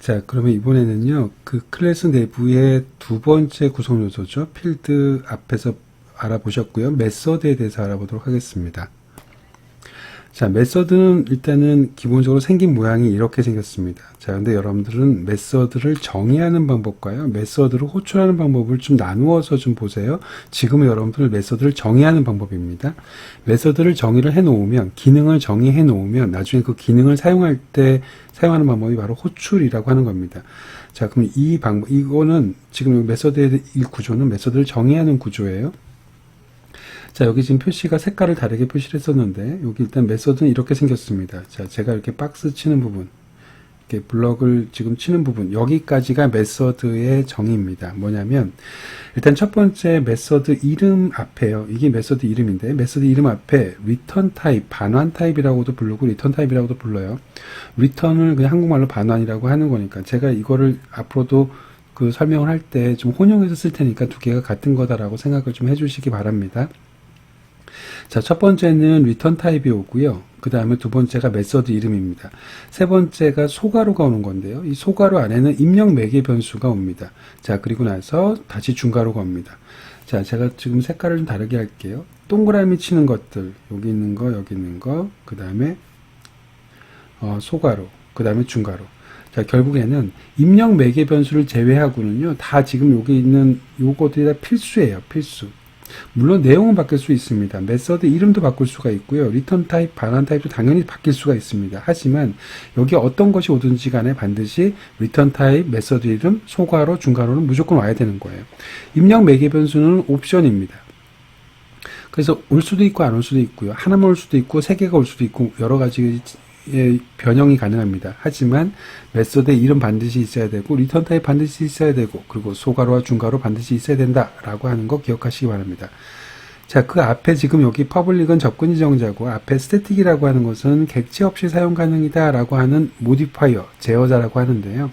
자, 그러면 이번에는요, 그 클래스 내부의 두 번째 구성 요소죠. 필드 앞에서 알아보셨고요. 메서드에 대해서 알아보도록 하겠습니다. 자, 메서드는 일단은 기본적으로 생긴 모양이 이렇게 생겼습니다. 자, 근데 여러분들은 메서드를 정의하는 방법과요, 메서드를 호출하는 방법을 좀 나누어서 좀 보세요. 지금은 여러분들 메서드를 정의하는 방법입니다. 메서드를 정의를 해 놓으면, 기능을 정의해 놓으면, 나중에 그 기능을 사용할 때 사용하는 방법이 바로 호출이라고 하는 겁니다. 자, 그럼 이 방법, 이거는 지금 메서드의 이 구조는 메서드를 정의하는 구조예요. 자, 여기 지금 표시가 색깔을 다르게 표시를 했었는데, 여기 일단 메서드는 이렇게 생겼습니다. 자, 제가 이렇게 박스 치는 부분, 이렇게 블럭을 지금 치는 부분, 여기까지가 메서드의 정의입니다. 뭐냐면, 일단 첫 번째 메서드 이름 앞에요. 이게 메서드 이름인데, 메서드 이름 앞에 return 타입, 반환 타입이라고도 부르고, 리턴 타입이라고도 불러요. return을 그냥 한국말로 반환이라고 하는 거니까, 제가 이거를 앞으로도 그 설명을 할 때 좀 혼용해서 쓸 테니까 두 개가 같은 거다라고 생각을 좀 해주시기 바랍니다. 자, 첫 번째는 return 타입이 오고요. 그 다음에 두 번째가 메서드 이름입니다. 세 번째가 소가로가 오는 건데요. 이 소가로 안에는 입력 매개 변수가 옵니다. 자, 그리고 나서 다시 중가로가 옵니다. 자, 제가 지금 색깔을 좀 다르게 할게요. 동그라미 치는 것들, 여기 있는 거, 여기 있는 거, 그 다음에 소가로, 그 다음에 중가로. 자, 결국에는 입력 매개 변수를 제외하고는요, 다 지금 여기 있는 요것들이 다 필수예요. 필수. 물론 내용은 바뀔 수 있습니다. 메서드 이름도 바꿀 수가 있고요. 리턴 타입, 반환 타입도 당연히 바뀔 수가 있습니다. 하지만 여기 어떤 것이 오든지 간에 반드시 리턴 타입, 메서드 이름, 소괄호, 중괄호는 무조건 와야 되는 거예요. 입력 매개 변수는 옵션입니다. 그래서 올 수도 있고 안 올 수도 있고요. 하나만 올 수도 있고 세 개가 올 수도 있고 여러 가지 변형이 가능합니다. 하지만 메서드의 이름 반드시 있어야 되고 리턴 타입 반드시 있어야 되고 그리고 소괄호와 중괄호 반드시 있어야 된다라고 하는 거 기억하시기 바랍니다. 자, 그 앞에 지금 여기 퍼블릭은 접근 지정자고 앞에 스태틱이라고 하는 것은 객체 없이 사용 가능이다라고 하는 모디파이어, 제어자라고 하는데요.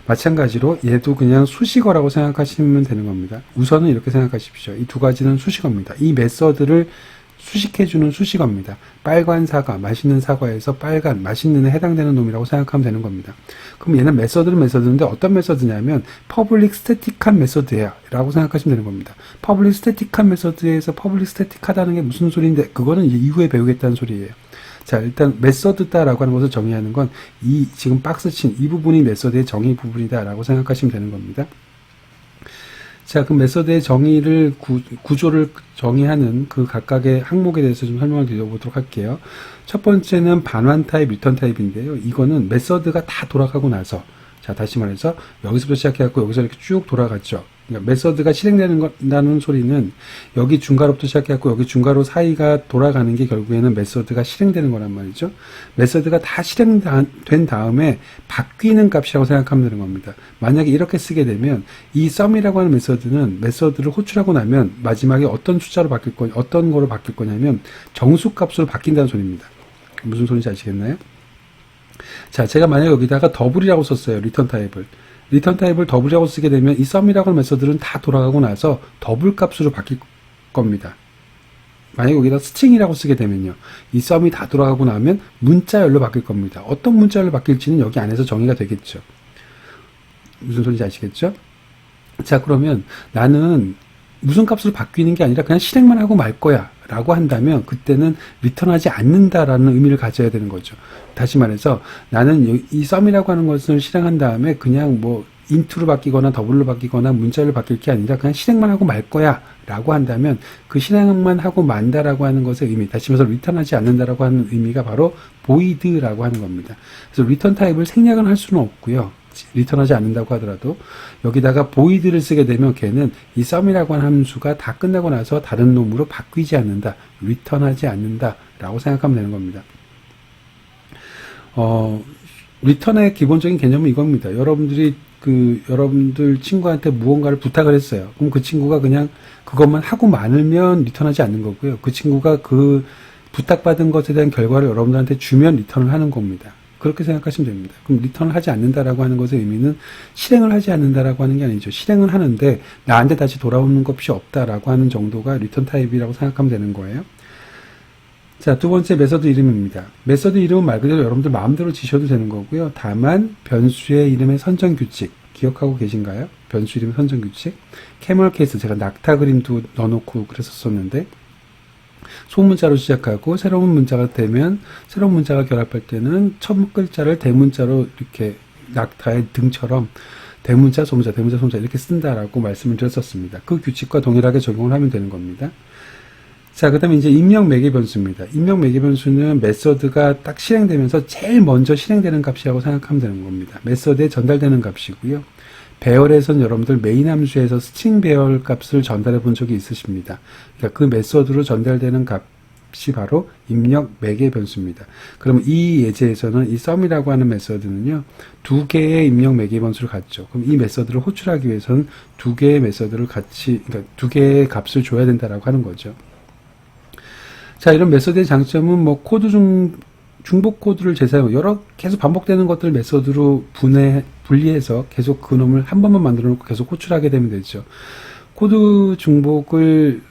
마찬가지로 얘도 그냥 수식어라고 생각하시면 되는 겁니다. 우선은 이렇게 생각하십시오. 이 두 가지는 수식어입니다. 이 메서드를 수식해주는 수식어입니다. 빨간 사과, 맛있는 사과에서 빨간, 맛있는에 해당되는 놈이라고 생각하면 되는 겁니다. 그럼 얘는 메서드는 메서드인데 어떤 메서드냐면 퍼블릭 스태틱한 메서드야 라고 생각하시면 되는 겁니다. 퍼블릭 스태틱한 메서드에서 퍼블릭 스태틱하다는 게 무슨 소리인데 그거는 이제 이후에 배우겠다는 소리예요. 자, 일단 메서드다라고 하는 것을 정의하는 건 이 지금 박스 친 이 부분이 메서드의 정의 부분이다라고 생각하시면 되는 겁니다. 자, 그 메서드의 정의를 구조를 정의하는 그 각각의 항목에 대해서 좀 설명을 드려보도록 할게요. 첫 번째는 반환 타입, 리턴 타입인데요. 이거는 메서드가 다 돌아가고 나서, 자, 다시 말해서 여기서부터 시작해갖고 여기서 이렇게 쭉 돌아갔죠. 그러니까 메서드가 실행된다는 소리는 여기 중괄호부터 시작해갖고 여기 중괄호 사이가 돌아가는 게 결국에는 메서드가 실행되는 거란 말이죠. 메서드가 다 실행된 다음에 바뀌는 값이라고 생각하면 되는 겁니다. 만약에 이렇게 쓰게 되면 이 sum이라고 하는 메서드는 메서드를 호출하고 나면 마지막에 어떤 숫자로 바뀔 거냐, 어떤 거로 바뀔 거냐면 정수값으로 바뀐다는 소리입니다. 무슨 소리인지 아시겠나요? 자, 제가 만약에 여기다가 더블이라고 썼어요. 리턴 타입을. 리턴 타입을 더블이라고 쓰게 되면 이 sum이라고 하는 메서드는 다 돌아가고 나서 더블 값으로 바뀔 겁니다. 만약에 여기다 스트링이라고 쓰게 되면요. 이 sum이 다 돌아가고 나면 문자열로 바뀔 겁니다. 어떤 문자열로 바뀔지는 여기 안에서 정의가 되겠죠. 무슨 소리인지 아시겠죠? 자, 그러면 나는 무슨 값으로 바뀌는 게 아니라 그냥 실행만 하고 말 거야 라고 한다면 그때는 리턴하지 않는다라는 의미를 가져야 되는 거죠. 다시 말해서 나는 이 sum이라고 하는 것을 실행한 다음에 그냥 뭐 int로 바뀌거나 더블로 바뀌거나 문자로 바뀔 게 아니라 그냥 실행만 하고 말 거야 라고 한다면 그 실행만 하고 만다라고 하는 것의 의미, 다시 말해서 리턴하지 않는다라고 하는 의미가 바로 void라고 하는 겁니다. 그래서 리턴 타입을 생략은 할 수는 없고요. 리턴하지 않는다고 하더라도 여기다가 void를 쓰게 되면 걔는 이 sum이라고 하는 함수가 다 끝나고 나서 다른 놈으로 바뀌지 않는다, 리턴하지 않는다 라고 생각하면 되는 겁니다. 리턴의 기본적인 개념은 이겁니다. 여러분들 친구한테 무언가를 부탁을 했어요. 그럼 그 친구가 그냥 그것만 하고 말면 리턴하지 않는 거고요. 그 친구가 그 부탁받은 것에 대한 결과를 여러분들한테 주면 리턴을 하는 겁니다. 그렇게 생각하시면 됩니다. 그럼 리턴을 하지 않는다라고 하는 것의 의미는 실행을 하지 않는다라고 하는 게 아니죠. 실행을 하는데 나한테 다시 돌아오는 것이 없다라고 하는 정도가 리턴 타입이라고 생각하면 되는 거예요. 자, 두 번째 메서드 이름입니다. 메서드 이름은 말 그대로 여러분들 마음대로 지셔도 되는 거고요. 다만 변수의 이름의 선정 규칙 기억하고 계신가요? 변수 이름의 선정 규칙. 캐멀 케이스 제가 낙타 그림도 넣어놓고 그랬었는데 소문자로 시작하고 새로운 문자가 되면 새로운 문자가 결합할 때는 첫 글자를 대문자로 이렇게 낙타의 등처럼 대문자, 소문자, 대문자, 소문자 이렇게 쓴다라고 말씀을 드렸었습니다. 그 규칙과 동일하게 적용을 하면 되는 겁니다. 자, 그 다음에 이제 입력 매개 변수입니다. 입력 매개 변수는 메서드가 딱 실행되면서 제일 먼저 실행되는 값이라고 생각하면 되는 겁니다. 메서드에 전달되는 값이고요. 배열에선 여러분들 메인 함수에서 스트링 배열 값을 전달해 본 적이 있으십니다. 그러니까 그 메서드로 전달되는 값이 바로 입력 매개 변수입니다. 그럼 이 예제에서는 이 sum이라고 하는 메서드는요, 두 개의 입력 매개 변수를 갖죠. 그럼 이 메서드를 호출하기 위해서는 두 개의 메서드를 같이, 그러니까 두 개의 값을 줘야 된다라고 하는 거죠. 자, 이런 메서드의 장점은 뭐 코드 중복 코드를 재사용, 계속 반복되는 것들 메서드로 분리해서 계속 그놈을 한 번만 만들어 놓고 계속 호출하게 되면 되죠. 코드 중복을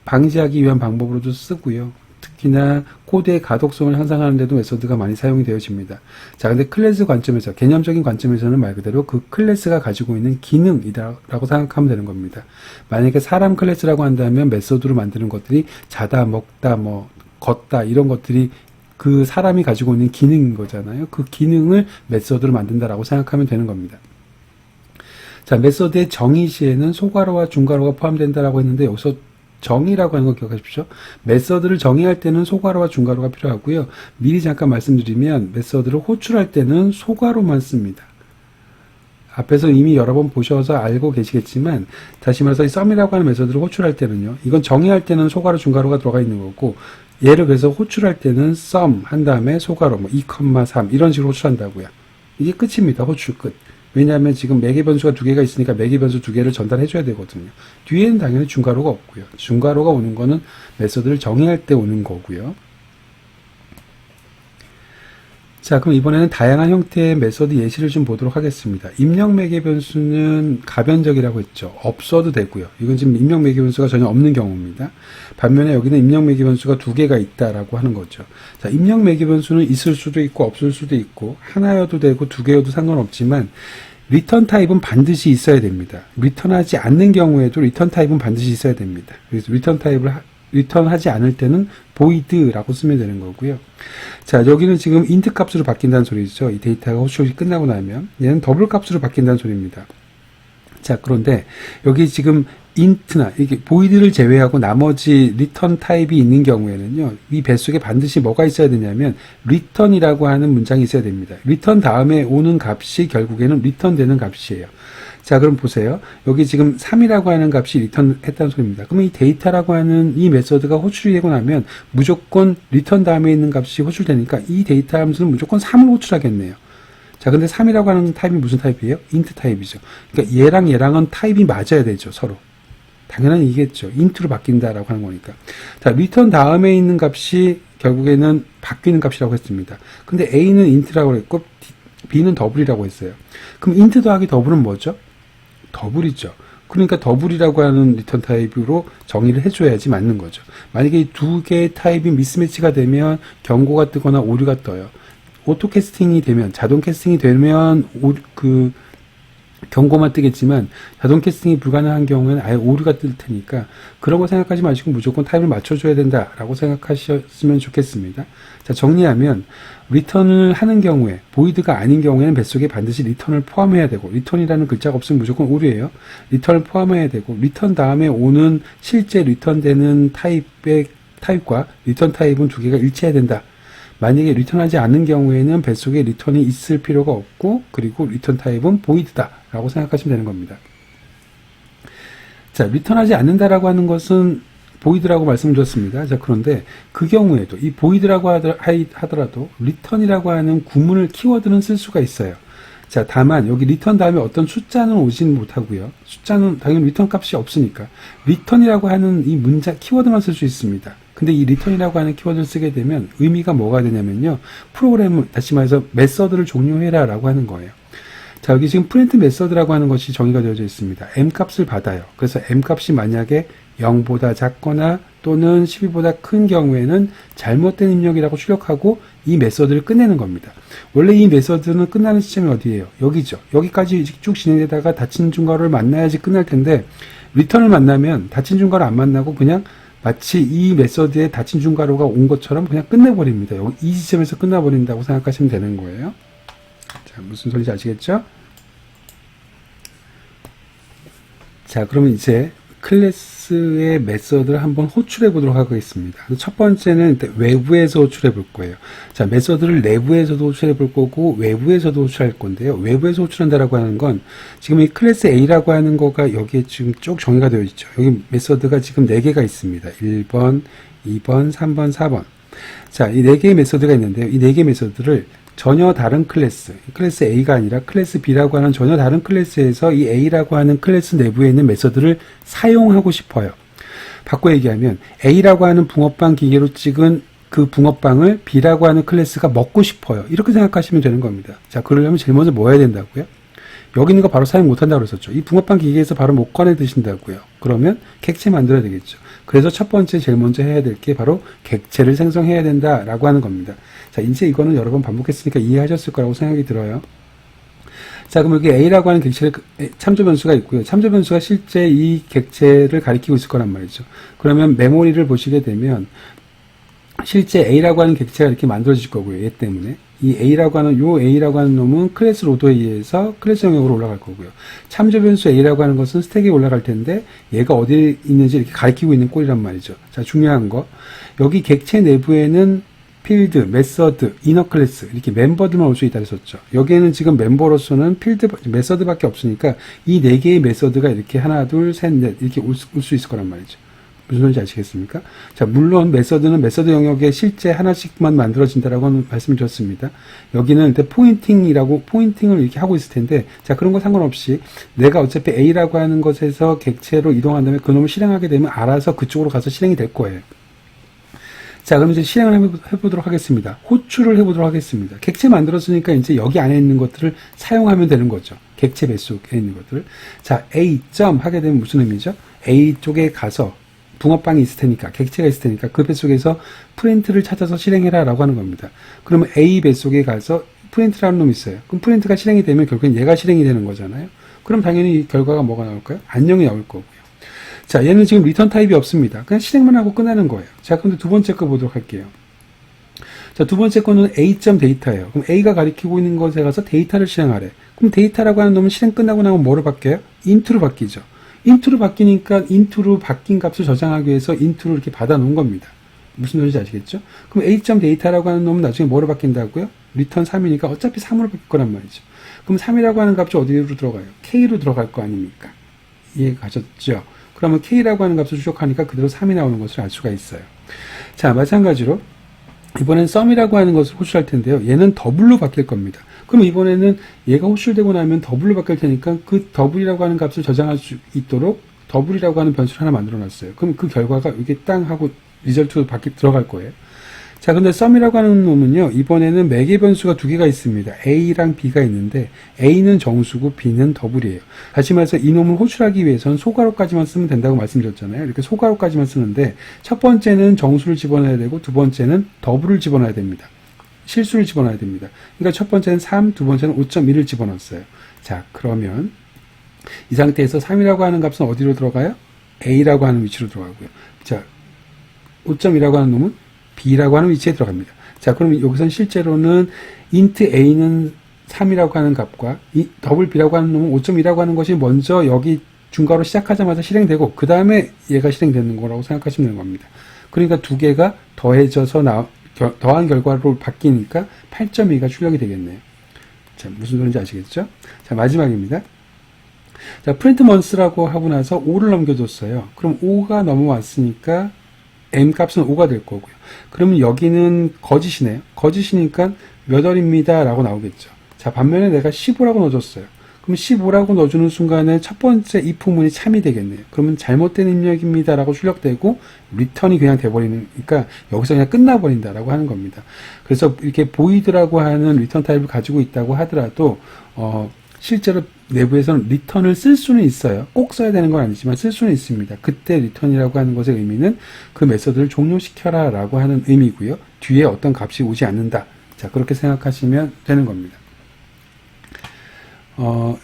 방지하기 위한 방법으로도 쓰고요. 특히나 코드의 가독성을 향상하는 데도 메서드가 많이 사용이 되어집니다. 자, 근데 클래스 관점에서, 개념적인 관점에서는 말 그대로 그 클래스가 가지고 있는 기능이라고 생각하면 되는 겁니다. 만약에 사람 클래스라고 한다면 메서드로 만드는 것들이 자다, 먹다, 뭐 걷다 이런 것들이 그 사람이 가지고 있는 기능인 거잖아요. 그 기능을 메서드로 만든다라고 생각하면 되는 겁니다. 자, 메서드의 정의 시에는 소괄호와 중괄호가 포함된다라고 했는데 여기서 정의라고 하는 거 기억하십시오. 메서드를 정의할 때는 소괄호와 중괄호가 필요하고요. 미리 잠깐 말씀드리면 메서드를 호출할 때는 소괄호만 씁니다. 앞에서 이미 여러 번 보셔서 알고 계시겠지만 다시 말해서 이 sum이라고 하는 메서드를 호출할 때는요. 이건 정의할 때는 소괄호, 중괄호가 들어가 있는 거고 예를 들어서 호출할 때는 sum 한 다음에 소괄호 뭐 2,3 이런 식으로 호출한다고요. 이게 끝입니다. 호출 끝. 왜냐하면 지금 매개 변수가 두 개가 있으니까 매개 변수 두 개를 전달해 줘야 되거든요. 뒤에는 당연히 중괄호가 없고요. 중괄호가 오는 거는 메서드를 정의할 때 오는 거고요. 자, 그럼 이번에는 다양한 형태의 메서드 예시를 좀 보도록 하겠습니다. 입력 매개 변수는 가변적이라고 했죠. 없어도 되고요. 이건 지금 입력 매개 변수가 전혀 없는 경우입니다. 반면에 여기는 입력 매개 변수가 두 개가 있다라고 하는 거죠. 자, 입력 매개 변수는 있을 수도 있고 없을 수도 있고 하나여도 되고 두 개여도 상관없지만 리턴 타입은 반드시 있어야 됩니다. 리턴하지 않는 경우에도 리턴 타입은 반드시 있어야 됩니다. 그래서 리턴하지 않을 때는 void라고 쓰면 되는 거고요. 자, 여기는 지금 int 값으로 바뀐다는 소리죠. 이 데이터가 호출이 끝나고 나면 얘는 더블 값으로 바뀐다는 소리입니다. 자, 그런데 여기 지금 int나 이게 void를 제외하고 나머지 리턴 타입이 있는 경우에는요. 이 뱃속에 반드시 뭐가 있어야 되냐면 return이라고 하는 문장이 있어야 됩니다. return 다음에 오는 값이 결국에는 return되는 값이에요. 자, 그럼 보세요. 여기 지금 3이라고 하는 값이 리턴 했다는 소리입니다. 그러면 이 데이터라고 하는 이 메서드가 호출이 되고 나면 무조건 리턴 다음에 있는 값이 호출되니까 이 데이터 함수는 무조건 3을 호출하겠네요. 자, 근데 3이라고 하는 타입이 무슨 타입이에요? int 타입이죠. 그러니까 얘랑은 타입이 맞아야 되죠, 서로. 당연한 얘기겠죠. int로 바뀐다라고 하는 거니까. 자, 리턴 다음에 있는 값이 결국에는 바뀌는 값이라고 했습니다. 근데 a는 int라고 했고 b는 더블이라고 했어요. 그럼 int 더하기 더블은 뭐죠? 더블이죠. 그러니까 더블이라고 하는 리턴 타입으로 정의를 해줘야지 맞는 거죠. 만약에 이 두 개의 타입이 미스매치가 되면 경고가 뜨거나 오류가 떠요. 오토 캐스팅이 되면, 자동 캐스팅이 되면 경고만 뜨겠지만 자동 캐스팅이 불가능한 경우에는 아예 오류가 뜰 테니까 그런 거 생각하지 마시고 무조건 타입을 맞춰줘야 된다라고 생각하셨으면 좋겠습니다. 자, 정리하면 리턴을 하는 경우에 void가 아닌 경우에는 뱃속에 반드시 리턴을 포함해야 되고 리턴이라는 글자가 없으면 무조건 오류예요. 리턴을 포함해야 되고 리턴 다음에 오는 실제 리턴되는 타입과 리턴 타입은 두 개가 일치해야 된다. 만약에 리턴하지 않는 경우에는 뱃속에 리턴이 있을 필요가 없고 그리고 리턴 타입은 void다 라고 생각하시면 되는 겁니다. 자, 리턴하지 않는다라고 하는 것은 void라고 말씀드렸습니다. 자, 그런데 그 경우에도 이 void라고 하더라도 return이라고 하는 구문을 키워드는 쓸 수가 있어요. 자, 다만 여기 return 다음에 어떤 숫자는 오진 못하고요. 숫자는 당연히 return 값이 없으니까 return이라고 하는 이 문자 키워드만 쓸 수 있습니다. 근데 이 return이라고 하는 키워드를 쓰게 되면 의미가 뭐가 되냐면요. 프로그램을 다시 말해서 메서드를 종료해라 라고 하는 거예요. 자, 여기 지금 print 메서드라고 하는 것이 정의가 되어져 있습니다. m 값을 받아요. 그래서 m 값이 만약에 0보다 작거나 또는 12보다 큰 경우에는 잘못된 입력이라고 출력하고 이 메서드를 끝내는 겁니다. 원래 이 메서드는 끝나는 시점이 어디예요? 여기죠. 여기까지 쭉 진행되다가 닫힌 중괄호를 만나야지 끝날 텐데 리턴을 만나면 닫힌 중괄호 안 만나고 그냥 마치 이 메서드에 닫힌 중괄호가 온 것처럼 그냥 끝내버립니다. 이 지점에서 끝나버린다고 생각하시면 되는 거예요. 자, 무슨 소리인지 아시겠죠? 자, 그러면 이제 클래스의 메서드를 한번 호출해 보도록 하겠습니다. 첫 번째는 외부에서 호출해 볼 거예요. 자, 메서드를 내부에서도 호출해 볼 거고 외부에서도 호출할 건데요. 외부에서 호출한다라고 하는 건 지금 이 클래스 A라고 하는 거가 여기에 지금 쭉 정의가 되어 있죠. 여기 메서드가 지금 4개가 있습니다. 1번, 2번, 3번, 4번. 자, 이 4개의 메서드가 있는데요. 이 4개의 메서드를 전혀 다른 클래스 A가 아니라 클래스 B라고 하는 전혀 다른 클래스에서 이 A라고 하는 클래스 내부에 있는 메서드를 사용하고 싶어요. 바꿔 얘기하면 A라고 하는 붕어빵 기계로 찍은 그 붕어빵을 B라고 하는 클래스가 먹고 싶어요. 이렇게 생각하시면 되는 겁니다. 자, 그러려면 제일 먼저 뭐 해야 된다고요? 여기 있는 거 바로 사용 못한다고 그랬었죠. 이 붕어빵 기계에서 바로 못 꺼내 드신다고요. 그러면 객체 만들어야 되겠죠. 그래서 첫 번째 제일 먼저 해야 될 게 바로 객체를 생성해야 된다라고 하는 겁니다. 자, 이제 이거는 여러 번 반복했으니까 이해하셨을 거라고 생각이 들어요. 자, 그럼 여기 A라고 하는 객체를 참조 변수가 있고요. 참조 변수가 실제 이 객체를 가리키고 있을 거란 말이죠. 그러면 메모리를 보시게 되면 실제 A라고 하는 객체가 이렇게 만들어질 거고요. 얘 때문에. 이 A라고 하는, 요 A라고 하는 놈은 클래스 로드에 의해서 클래스 영역으로 올라갈 거고요. 참조 변수 A라고 하는 것은 스택에 올라갈 텐데, 얘가 어디 있는지 이렇게 가리키고 있는 꼴이란 말이죠. 자, 중요한 거. 여기 객체 내부에는 필드, 메서드, 이너 클래스, 이렇게 멤버들만 올 수 있다 그랬었죠. 여기에는 지금 멤버로서는 필드, 메서드밖에 없으니까 이 4개의 메서드가 이렇게 하나, 둘, 셋, 넷, 이렇게 올 수 있을 거란 말이죠. 무슨 소리인지 아시겠습니까? 자, 물론 메서드는 메서드 영역에 실제 하나씩만 만들어진다라고 말씀을 드렸습니다. 여기는 포인팅을 이렇게 하고 있을 텐데, 자, 그런 거 상관없이 내가 어차피 A라고 하는 것에서 객체로 이동한 다음에 그놈을 실행하게 되면 알아서 그쪽으로 가서 실행이 될 거예요. 자, 그럼 이제 실행을 해보도록 하겠습니다. 호출을 해보도록 하겠습니다. 객체 만들었으니까 이제 여기 안에 있는 것들을 사용하면 되는 거죠. 객체 뱃속에 있는 것들을. 자, A 점 하게 되면 무슨 의미죠? A 쪽에 가서 붕어빵이 있을 테니까, 객체가 있을 테니까 그 뱃속에서 프린트를 찾아서 실행해라 라고 하는 겁니다. 그러면 A 뱃속에 가서 프린트라는 놈이 있어요. 그럼 프린트가 실행이 되면 결국엔 얘가 실행이 되는 거잖아요. 그럼 당연히 결과가 뭐가 나올까요? 안녕이 나올 거고요. 자, 얘는 지금 리턴 타입이 없습니다. 그냥 실행만 하고 끝나는 거예요. 자, 그럼 두 번째 거 보도록 할게요. 자, 두 번째 거는 A.데이터예요. 그럼 A가 가리키고 있는 것에 가서 데이터를 실행하래. 그럼 데이터라고 하는 놈은 실행 끝나고 나면 뭐로 바뀌어요? 인트로 바뀌죠. 인트로 바뀌니까 인트로 바뀐 값을 저장하기 위해서 인트로 이렇게 받아 놓은 겁니다. 무슨 소리인지 아시겠죠? 그럼 A.데이터라고 하는 놈은 나중에 뭐로 바뀐다고요? 리턴 3이니까 어차피 3으로 바뀔 거란 말이죠. 그럼 3이라고 하는 값이 어디로 들어가요? K로 들어갈 거 아닙니까? 이해가 가셨죠? 그러면 K라고 하는 값을 추적하니까 그대로 3이 나오는 것을 알 수가 있어요. 자, 마찬가지로 이번엔 sum이라고 하는 것을 호출할 텐데요. 얘는 더블로 바뀔 겁니다. 그럼 이번에는 얘가 호출되고 나면 더블로 바뀔 테니까 그 더블이라고 하는 값을 저장할 수 있도록 더블이라고 하는 변수를 하나 만들어 놨어요. 그럼 그 결과가 이게 땅 하고 리절트로 들어갈 거예요. 자, 근데 sum이라고 하는 놈은요, 이번에는 매개 변수가 2개가 있습니다. A랑 B가 있는데, A는 정수고 B는 더블이에요. 다시 말해서 이 놈을 호출하기 위해서는 소괄호까지만 쓰면 된다고 말씀드렸잖아요. 이렇게 소괄호까지만 쓰는데, 첫 번째는 정수를 집어넣어야 되고, 두 번째는 더블을 집어넣어야 됩니다. 실수를 집어넣어야 됩니다. 그러니까 첫 번째는 3, 두 번째는 5.1을 집어넣었어요. 자, 그러면 이 상태에서 3이라고 하는 값은 어디로 들어가요? A라고 하는 위치로 들어가고요. 자, 5.1이라고 하는 놈은 B라고 하는 위치에 들어갑니다. 자, 그럼 여기선 실제로는 int A는 3이라고 하는 값과 이 더블 B라고 하는 놈은 5.2라고 하는 것이 먼저 여기 중괄호 시작하자마자 실행되고 그 다음에 얘가 실행되는 거라고 생각하시면 되는 겁니다. 그러니까 두 개가 더해져서 더한 결과로 바뀌니까 8.2가 출력이 되겠네요. 자, 무슨 소리인지 아시겠죠? 자, 마지막입니다. 자, print months라고 하고 나서 5를 넘겨줬어요. 그럼 5가 넘어왔으니까 m 값은 5가 될 거고요. 그러면 여기는 거짓이네요. 거짓이니까 몇 월입니다 라고 나오겠죠. 자, 반면에 내가 15라고 넣어줬어요. 그럼 15라고 넣어주는 순간에 첫 번째 if문이 참이 되겠네요. 그러면 잘못된 입력입니다 라고 출력되고 리턴이 그냥 돼버리니까 여기서 그냥 끝나버린다 라고 하는 겁니다. 그래서 이렇게 void라고 하는 리턴 타입을 가지고 있다고 하더라도 실제로 내부에서는 return을 쓸 수는 있어요. 꼭 써야 되는 건 아니지만 쓸 수는 있습니다. 그때 return이라고 하는 것의 의미는 그 메서드를 종료시켜라 라고 하는 의미고요. 뒤에 어떤 값이 오지 않는다. 자, 그렇게 생각하시면 되는 겁니다.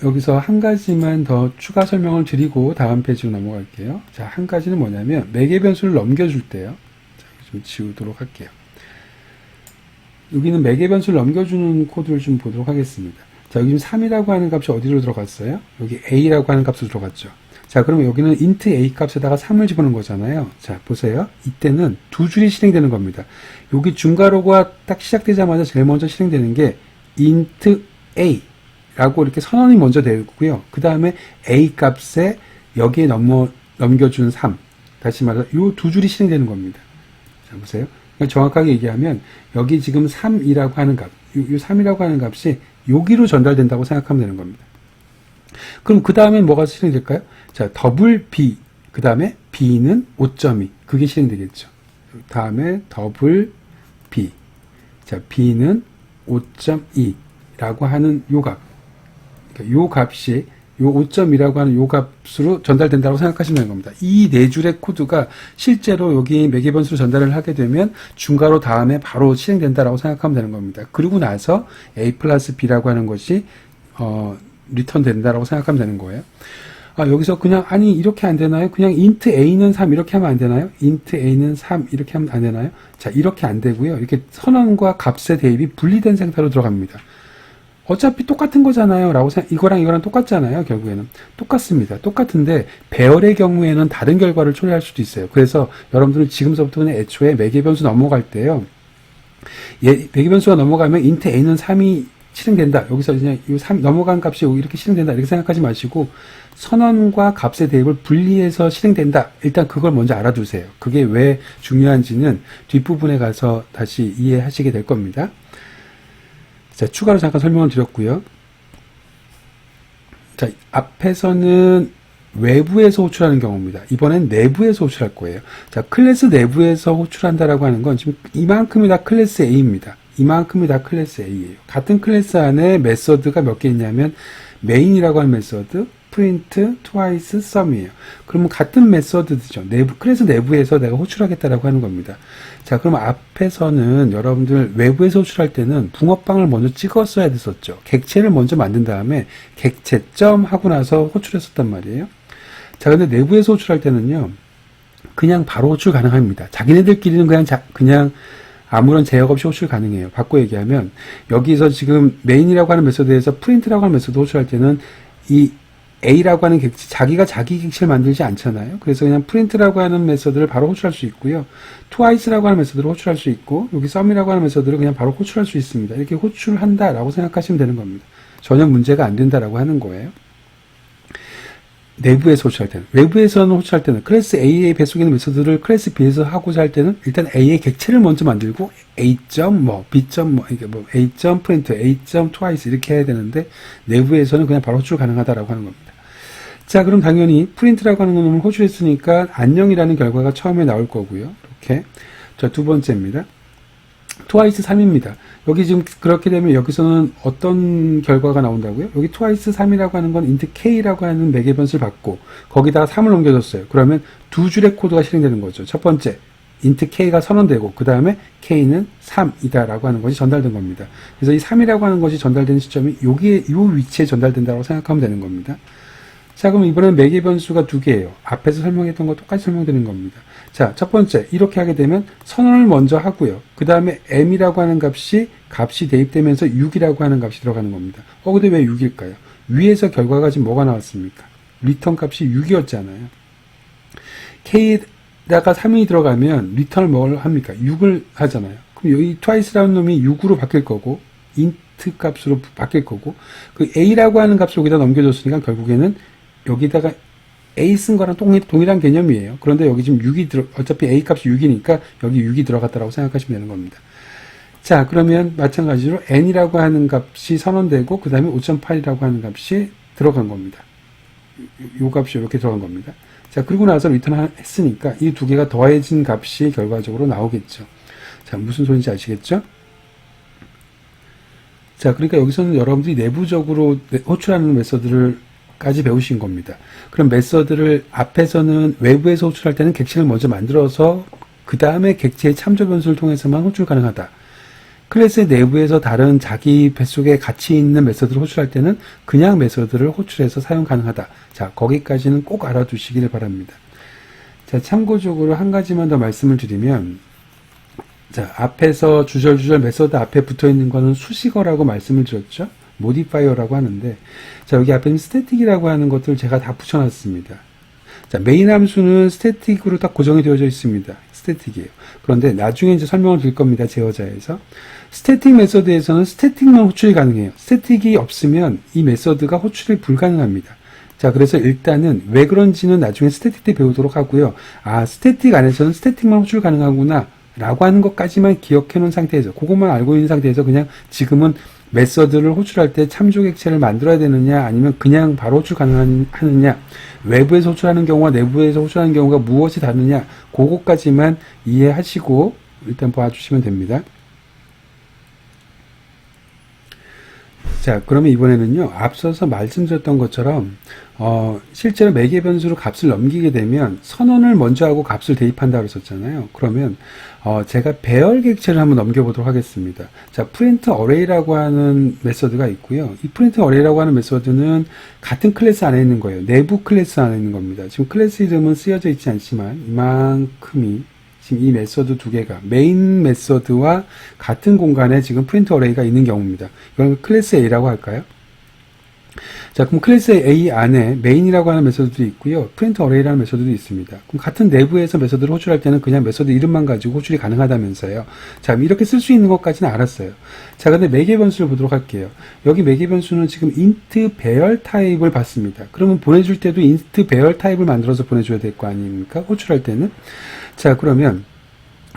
여기서 한 가지만 더 추가 설명을 드리고 다음 페이지로 넘어갈게요. 자, 한 가지는 뭐냐면 매개 변수를 넘겨줄 때요. 자, 좀 지우도록 할게요. 여기는 매개 변수를 넘겨주는 코드를 좀 보도록 하겠습니다. 자, 여기 지금 3이라고 하는 값이 어디로 들어갔어요? 여기 a라고 하는 값으로 들어갔죠. 자, 그러면 여기는 int a 값에다가 3을 집어넣은 거잖아요. 자, 보세요. 이때는 두 줄이 실행되는 겁니다. 여기 중괄호가 딱 시작되자마자 제일 먼저 실행되는 게 int a 라고 이렇게 선언이 먼저 되고요. 그 다음에 a 값에 여기에 넘겨준 3. 다시 말해서 이 두 줄이 실행되는 겁니다. 자, 보세요. 그러니까 정확하게 얘기하면 여기 지금 3이라고 하는 값, 이 3이라고 하는 값이 여기로 전달된다고 생각하면 되는 겁니다. 그럼 그 다음에 뭐가 실행될까요? 자, 더블 b, 그 다음에 b는 5.2. 그게 실행되겠죠. 다음에 더블 b. 자, b는 5.2 라고 하는 요 값. 그러니까 요 값이 요 5.2라고 하는 요 값으로 전달된다고 생각하시면 되는 겁니다. 이 네 줄의 코드가 실제로 여기 매개 변수로 전달을 하게 되면 중괄호 다음에 바로 실행된다라고 생각하면 되는 겁니다. 그리고 나서 a 플러스 b라고 하는 것이 리턴 된다라고 생각하면 되는 거예요. 여기서 그냥 아니 이렇게 안 되나요? 그냥 int a는 3 이렇게 하면 안 되나요? int a는 3 이렇게 하면 안 되나요? 자, 이렇게 안 되고요. 이렇게 선언과 값의 대입이 분리된 상태로 들어갑니다. 어차피 똑같은 거잖아요. 라고 이거랑 똑같잖아요. 결국에는. 똑같습니다. 똑같은데 배열의 경우에는 다른 결과를 초래할 수도 있어요. 그래서 여러분들은 지금서부터는 애초에 매개변수 넘어갈 때요. 매개변수가 넘어가면 int a는 3이 실행된다. 여기서 그냥 이 3 넘어간 값이 이렇게 실행된다. 이렇게 생각하지 마시고 선언과 값의 대입을 분리해서 실행된다. 일단 그걸 먼저 알아두세요. 그게 왜 중요한지는 뒷부분에 가서 다시 이해하시게 될 겁니다. 자, 추가로 잠깐 설명을 드렸고요. 자, 앞에서는 외부에서 호출하는 경우입니다. 이번엔 내부에서 호출할 거예요. 자, 클래스 내부에서 호출한다라고 하는 건 지금 이만큼이 다 클래스 A입니다. 이만큼이 다 클래스 A예요. 같은 클래스 안에 메서드가 몇 개 있냐면 main이라고 하는 메서드, print, twice, sum이에요. 그러면 같은 메서드죠. 클래스 내부에서 내가 호출하겠다라고 하는 겁니다. 자, 그럼 앞에서는 여러분들 외부에서 호출할 때는 붕어빵을 먼저 찍었어야 됐었죠. 객체를 먼저 만든 다음에 객체점 하고 나서 호출했었단 말이에요. 자, 근데 내부에서 호출할 때는요, 그냥 바로 호출 가능합니다. 자기네들끼리는 그냥 아무런 제약 없이 호출 가능해요. 바꿔 얘기하면 여기서 지금 main이라고 하는 메서드에서 print라고 하는 메서드 호출할 때는 이 A라고 하는 객체, 자기가 자기 객체를 만들지 않잖아요. 그래서 그냥 print라고 하는 메서드를 바로 호출할 수 있고요. twice라고 하는 메서드를 호출할 수 있고, 여기 sum이라고 하는 메서드를 그냥 바로 호출할 수 있습니다. 이렇게 호출한다라고 생각하시면 되는 겁니다. 전혀 문제가 안 된다라고 하는 거예요. 내부에서 호출할 때는. 외부에서는 호출할 때는 클래스 A의 배속에 있는 메서드를 클래스 B에서 하고자 할 때는 일단 A의 객체를 먼저 만들고 A. B. 이게 A. print, A. twice 이렇게 해야 되는데 내부에서는 그냥 바로 호출 가능하다라고 하는 겁니다. 자, 그럼 당연히 프린트라고 하는 놈을 호출했으니까 안녕이라는 결과가 처음에 나올 거고요. 이렇게. 자, 두 번째입니다. twice 3입니다. 여기 지금 그렇게 되면 여기서는 어떤 결과가 나온다고요? 여기 twice 3이라고 하는 건 int k라고 하는 매개 변수를 받고 거기다가 3을 넘겨줬어요. 그러면 두 줄의 코드가 실행되는 거죠. 첫 번째, int k가 선언되고 그 다음에 k는 3이다 라고 하는 것이 전달된 겁니다. 그래서 이 3이라고 하는 것이 전달되는 시점이 여기에, 이 위치에 전달된다고 생각하면 되는 겁니다. 자, 그럼 이번엔 매개 변수가 두 개예요. 앞에서 설명했던 거 똑같이 설명드린 겁니다. 자, 첫 번째, 이렇게 하게 되면 선언을 먼저 하고요. 그 다음에 m이라고 하는 값이 대입되면서 6이라고 하는 값이 들어가는 겁니다. 근데 왜 6일까요? 위에서 결과가 지금 뭐가 나왔습니까? 리턴 값이 6이었잖아요. k에다가 3이 들어가면 리턴을 뭘 합니까? 6을 하잖아요. 그럼 여기 twice라는 놈이 6으로 바뀔 거고, int 값으로 바뀔 거고, 그 a라고 하는 값을 여기다 넘겨줬으니까 결국에는 여기다가 A 쓴 거랑 동일한 개념이에요. 그런데 여기 지금 6이 어차피 A 값이 6이니까 여기 6이 들어갔다라고 생각하시면 되는 겁니다. 자, 그러면 마찬가지로 n이라고 하는 값이 선언되고 그 다음에 5.8이라고 하는 값이 들어간 겁니다. 요 값이 이렇게 들어간 겁니다. 자, 그리고 나서 리턴 했으니까 이 두 개가 더해진 값이 결과적으로 나오겠죠. 자, 무슨 소리인지 아시겠죠? 자, 그러니까 여기서는 여러분들이 내부적으로 호출하는 메서드를까지 배우신 겁니다. 그럼 메서드를 앞에서는 외부에서 호출할 때는 객체를 먼저 만들어서 그 다음에 객체의 참조 변수를 통해서만 호출 가능하다. 클래스의 내부에서 다른 자기 뱃속에 같이 있는 메서드를 호출할 때는 그냥 메서드를 호출해서 사용 가능하다. 자, 거기까지는 꼭 알아두시길 바랍니다. 자, 참고적으로 한 가지만 더 말씀을 드리면, 자, 앞에서 주절주절 메서드 앞에 붙어 있는 거는 수식어라고 말씀을 드렸죠. 모디파이어라고 하는데, 자, 여기 앞에는 스태틱이라고 하는 것들 제가 다 붙여놨습니다. 자, 메인 함수는 스태틱으로 딱 고정이 되어져 있습니다. 스태틱이에요. 그런데 나중에 이제 설명을 드릴 겁니다. 제어자에서. 스태틱 메서드에서는 스태틱만 호출이 가능해요. 스태틱이 없으면 이 메서드가 호출이 불가능합니다. 자, 그래서 일단은 왜 그런지는 나중에 스태틱 때 배우도록 하고요. 아, 스태틱 안에서는 스태틱만 호출 가능하구나 라고 하는 것까지만 기억해 놓은 상태에서, 그것만 알고 있는 상태에서 그냥 지금은 메서드를 호출할 때 참조 객체를 만들어야 되느냐, 아니면 그냥 바로 호출 가능하느냐, 외부에서 호출하는 경우와 내부에서 호출하는 경우가 무엇이 다르냐, 그것까지만 이해하시고 일단 봐주시면 됩니다. 자, 그러면 이번에는요, 앞서서 말씀드렸던 것처럼 실제로 매개 변수로 값을 넘기게 되면 선언을 먼저 하고 값을 대입한다고 했었잖아요. 그러면 제가 배열 객체를 한번 넘겨보도록 하겠습니다. 자, 프린트 어레이라고 하는 메서드가 있고요. 이 프린트 어레이라고 하는 메서드는 같은 클래스 안에 있는 거예요. 내부 클래스 안에 있는 겁니다. 지금 클래스 이름은 쓰여져 있지 않지만 이만큼이 지금 이 메서드 두 개가 메인 메서드와 같은 공간에 지금 프린트 어레이가 있는 경우입니다. 이건 클래스 A라고 할까요? 자, 그럼 클래스 A 안에 메인이라고 하는 메서드도 있고요. 프린트 어레이라는 메서드도 있습니다. 그럼 같은 내부에서 메서드를 호출할 때는 그냥 메서드 이름만 가지고 호출이 가능하다면서요. 자, 이렇게 쓸 수 있는 것까지는 알았어요. 자, 근데 매개 변수를 보도록 할게요. 여기 매개 변수는 지금 int 배열 타입을 받습니다. 그러면 보내줄 때도 int 배열 타입을 만들어서 보내줘야 될 거 아닙니까? 호출할 때는. 자, 그러면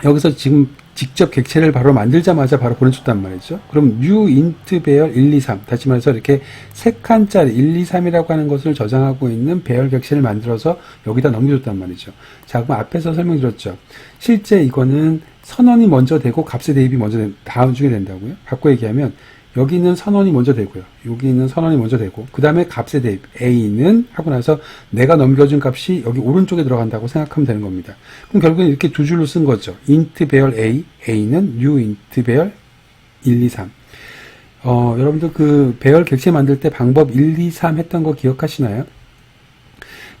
여기서 지금 직접 객체를 바로 만들자마자 바로 보내줬단 말이죠. 그럼 new int 배열 1, 2, 3, 다시 말해서 이렇게 3칸짜리 1, 2, 3이라고 하는 것을 저장하고 있는 배열 객체를 만들어서 여기다 넘겨줬단 말이죠. 자, 그럼 앞에서 설명드렸죠. 실제 이거는 선언이 먼저 되고 값의 대입이 먼저 다음 중에 된다고요. 바꿔 얘기하면 여기 있는 선언이 먼저 되고요. 여기 있는 선언이 먼저 되고, 그 다음에 값의 대입 A는 하고 나서 내가 넘겨준 값이 여기 오른쪽에 들어간다고 생각하면 되는 겁니다. 그럼 결국엔 이렇게 두 줄로 쓴 거죠. int 배열 A, A는 new int 배열 1, 2, 3. 여러분들 그 배열 객체 만들 때 방법 1, 2, 3 했던 거 기억하시나요?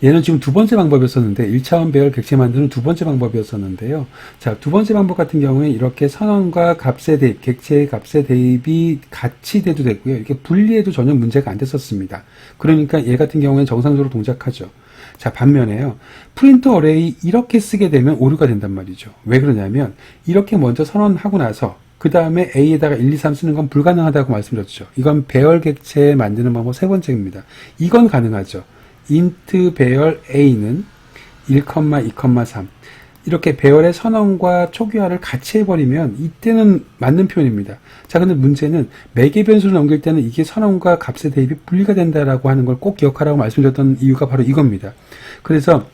얘는 지금 두 번째 방법이었었는데 1차원 배열 객체 만드는 두 번째 방법이었었는데요. 자, 두 번째 방법 같은 경우에 이렇게 선언과 값의 대입, 객체의 값의 대입이 같이 돼도 되고요. 이렇게 분리해도 전혀 문제가 안 됐었습니다. 그러니까 얘 같은 경우에는 정상적으로 동작하죠. 자, 반면에요. 프린트 어레이 이렇게 쓰게 되면 오류가 된단 말이죠. 왜 그러냐면 이렇게 먼저 선언하고 나서 그 다음에 A에다가 1, 2, 3 쓰는 건 불가능하다고 말씀드렸죠. 이건 배열 객체 만드는 방법 세 번째입니다. 이건 가능하죠. int 배열 A는 1, 2, 3 이렇게 배열의 선언과 초기화를 같이 해버리면 이때는 맞는 표현입니다. 자, 근데 문제는 매개 변수를 넘길 때는 이게 선언과 값의 대입이 분리가 된다라고 하는 걸 꼭 기억하라고 말씀드렸던 이유가 바로 이겁니다. 그래서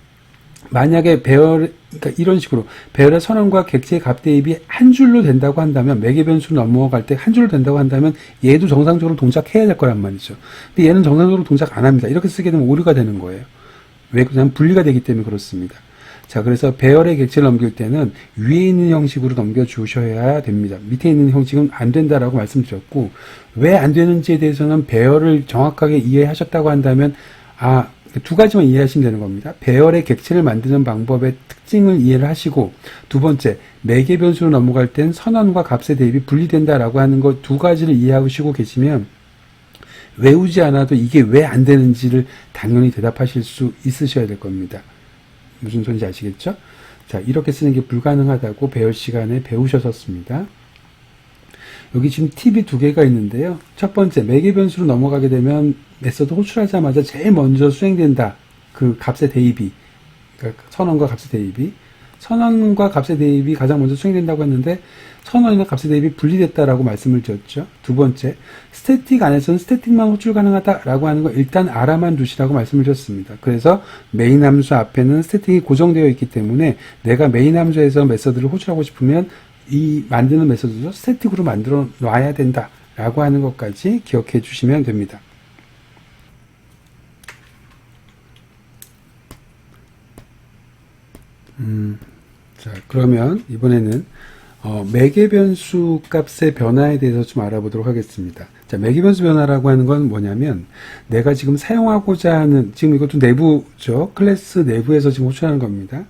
만약에 그러니까 이런 식으로 배열의 선언과 객체의 값 대입이 한 줄로 된다고 한다면, 매개 변수로 넘어갈 때 한 줄로 된다고 한다면 얘도 정상적으로 동작해야 될 거란 말이죠. 근데 얘는 정상적으로 동작 안 합니다. 이렇게 쓰게 되면 오류가 되는 거예요. 왜 그러냐면 분리가 되기 때문에 그렇습니다. 자, 그래서 배열의 객체를 넘길 때는 위에 있는 형식으로 넘겨주셔야 됩니다. 밑에 있는 형식은 안 된다라고 말씀드렸고, 왜 안 되는지에 대해서는 배열을 정확하게 이해하셨다고 한다면 두 가지만 이해하시면 되는 겁니다. 배열의 객체를 만드는 방법의 특징을 이해를 하시고, 두 번째, 매개 변수로 넘어갈 땐 선언과 값의 대입이 분리된다라고 하는 것 두 가지를 이해하시고 계시면 외우지 않아도 이게 왜 안 되는지를 당연히 대답하실 수 있으셔야 될 겁니다. 무슨 소리인지 아시겠죠? 자, 이렇게 쓰는 게 불가능하다고 배열 시간에 배우셨었습니다. 여기 지금 팁이 두 개가 있는데요. 첫 번째, 매개 변수로 넘어가게 되면 메서드 호출하자마자 제일 먼저 수행된다. 그 값의 대입이, 그러니까 선언과 값의 대입이, 선언과 값의 대입이 가장 먼저 수행된다고 했는데 선언이나 값의 대입이 분리됐다라고 말씀을 드렸죠. 두 번째, 스태틱 안에서는 스태틱만 호출 가능하다라고 하는 거 일단 알아만 두시라고 말씀을 드렸습니다. 그래서 메인 함수 앞에는 스태틱이 고정되어 있기 때문에 내가 메인 함수에서 메서드를 호출하고 싶으면 이 만드는 메서드도 스태틱으로 만들어 놔야 된다 라고 하는 것까지 기억해 주시면 됩니다. 자, 그러면 이번에는 매개 변수 값의 변화에 대해서 좀 알아보도록 하겠습니다. 자, 매개 변수 변화라고 하는 건 뭐냐면 내가 지금 사용하고자 하는, 지금 이것도 내부죠. 클래스 내부에서 지금 호출하는 겁니다.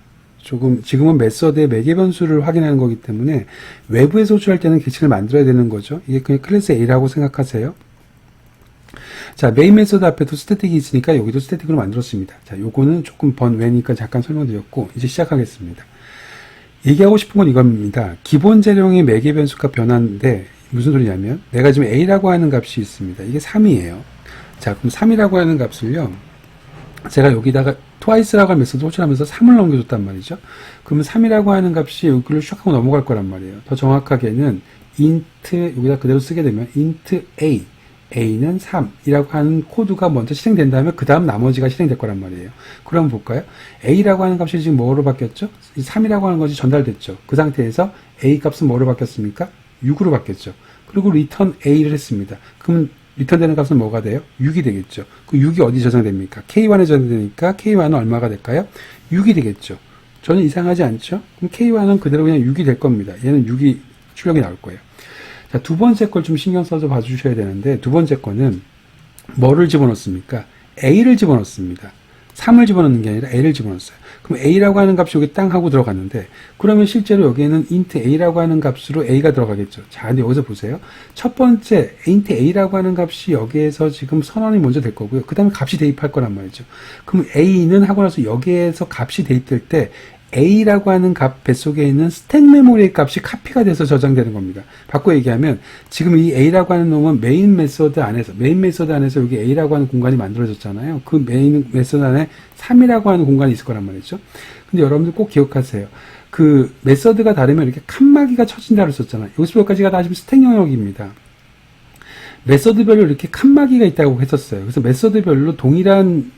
지금은 메서드의 매개 변수를 확인하는 거기 때문에 외부에서 호출할 때는 계층을 만들어야 되는 거죠. 이게 그냥 클래스 A라고 생각하세요. 자, 메인 메서드 앞에도 스태틱이 있으니까 여기도 스태틱으로 만들었습니다. 자, 요거는 조금 번외니까 잠깐 설명드렸고, 이제 시작하겠습니다. 얘기하고 싶은 건 이겁니다. 기본 재령의 매개 변수값 변화인데, 무슨 소리냐면, 내가 지금 A라고 하는 값이 있습니다. 이게 3이에요. 자, 그럼 3이라고 하는 값을요, 제가 여기다가 twice라고 하는 메서드 호출하면서 3을 넘겨줬단 말이죠. 그러면 3이라고 하는 값이 여기를 슉 하고 넘어갈 거란 말이에요. 더 정확하게는 int, 여기다 그대로 쓰게 되면 int a, a는 3이라고 하는 코드가 먼저 실행된다면 그 다음 나머지가 실행될 거란 말이에요. 그럼 볼까요? a라고 하는 값이 지금 뭐로 바뀌었죠? 3이라고 하는 것이 전달됐죠. 그 상태에서 a 값은 뭐로 바뀌었습니까? 6으로 바뀌었죠. 그리고 return a를 했습니다. 그럼 리턴되는 값은 뭐가 돼요? 6이 되겠죠. 그 6이 어디 저장됩니까? K1에 저장되니까 K1은 얼마가 될까요? 6이 되겠죠. 저는 이상하지 않죠? 그럼 K1은 그대로 그냥 6이 될 겁니다. 얘는 6이 출력이 나올 거예요. 자, 두 번째 걸 좀 신경 써서 봐주셔야 되는데, 두 번째 거는 뭐를 집어넣습니까? A를 집어넣습니다. 3을 집어넣는 게 아니라 A를 집어넣었어요. 그럼 A라고 하는 값이 여기 땅 하고 들어갔는데, 그러면 실제로 여기에는 int A라고 하는 값으로 A가 들어가겠죠. 자, 근데 여기서 보세요. 첫 번째 int A라고 하는 값이 여기에서 지금 선언이 먼저 될 거고요. 그 다음에 값이 대입할 거란 말이죠. 그럼 A는 하고 나서 여기에서 값이 대입될 때 A라고 하는 값 뱃속에 있는 스택 메모리의 값이 카피가 돼서 저장되는 겁니다. 바꿔 얘기하면 지금 이 A라고 하는 놈은 메인 메서드 안에서 여기 A라고 하는 공간이 만들어졌잖아요. 그 메인 메서드 안에 3이라고 하는 공간이 있을 거란 말이죠. 근데 여러분들 꼭 기억하세요. 그 메서드가 다르면 이렇게 칸막이가 쳐진다고 썼잖아요. 여기서 여기까지가 다 지금 스택 영역입니다. 메서드별로 이렇게 칸막이가 있다고 했었어요. 그래서 메서드별로 동일한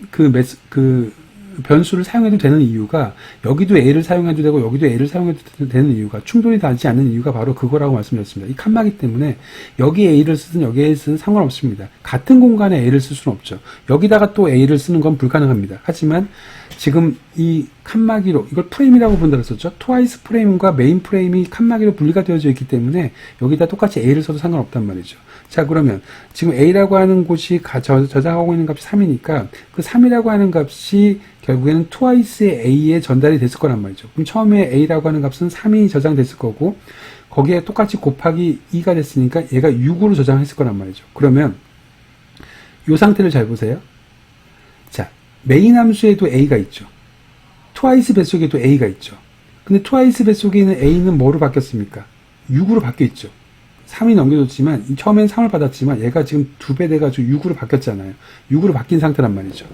변수를 사용해도 되는 이유가, 여기도 A를 사용해도 되고 여기도 A를 사용해도 되는 이유가, 충돌이 나지 않는 이유가 바로 그거라고 말씀드렸습니다. 이 칸막이 때문에 여기 A를 쓰든 여기 A를 쓰든 상관없습니다. 같은 공간에 A를 쓸 수는 없죠. 여기다가 또 A를 쓰는 건 불가능합니다. 하지만 지금 이 칸막이로, 이걸 프레임이라고 본다고 했었죠. 트와이스 프레임과 메인 프레임이 칸막이로 분리가 되어져 있기 때문에 여기다 똑같이 A를 써도 상관없단 말이죠. 자, 그러면 지금 A라고 하는 곳이 저장하고 있는 값이 3이니까 그 3이라고 하는 값이 결국에는 twice의 A에 전달이 됐을 거란 말이죠. 그럼 처음에 A라고 하는 값은 3이 저장됐을 거고, 거기에 똑같이 곱하기 2가 됐으니까 얘가 6으로 저장했을 거란 말이죠. 그러면 이 상태를 잘 보세요. 자, 메인 함수에도 A가 있죠. twice 뱃속에도 A가 있죠. 근데 twice 뱃속에 있는 A는 뭐로 바뀌었습니까? 6으로 바뀌어 있죠. 3이 넘겨졌지만, 처음엔 3을 받았지만 얘가 지금 2배 돼가지고 6으로 바뀌었잖아요. 6으로 바뀐 상태란 말이죠.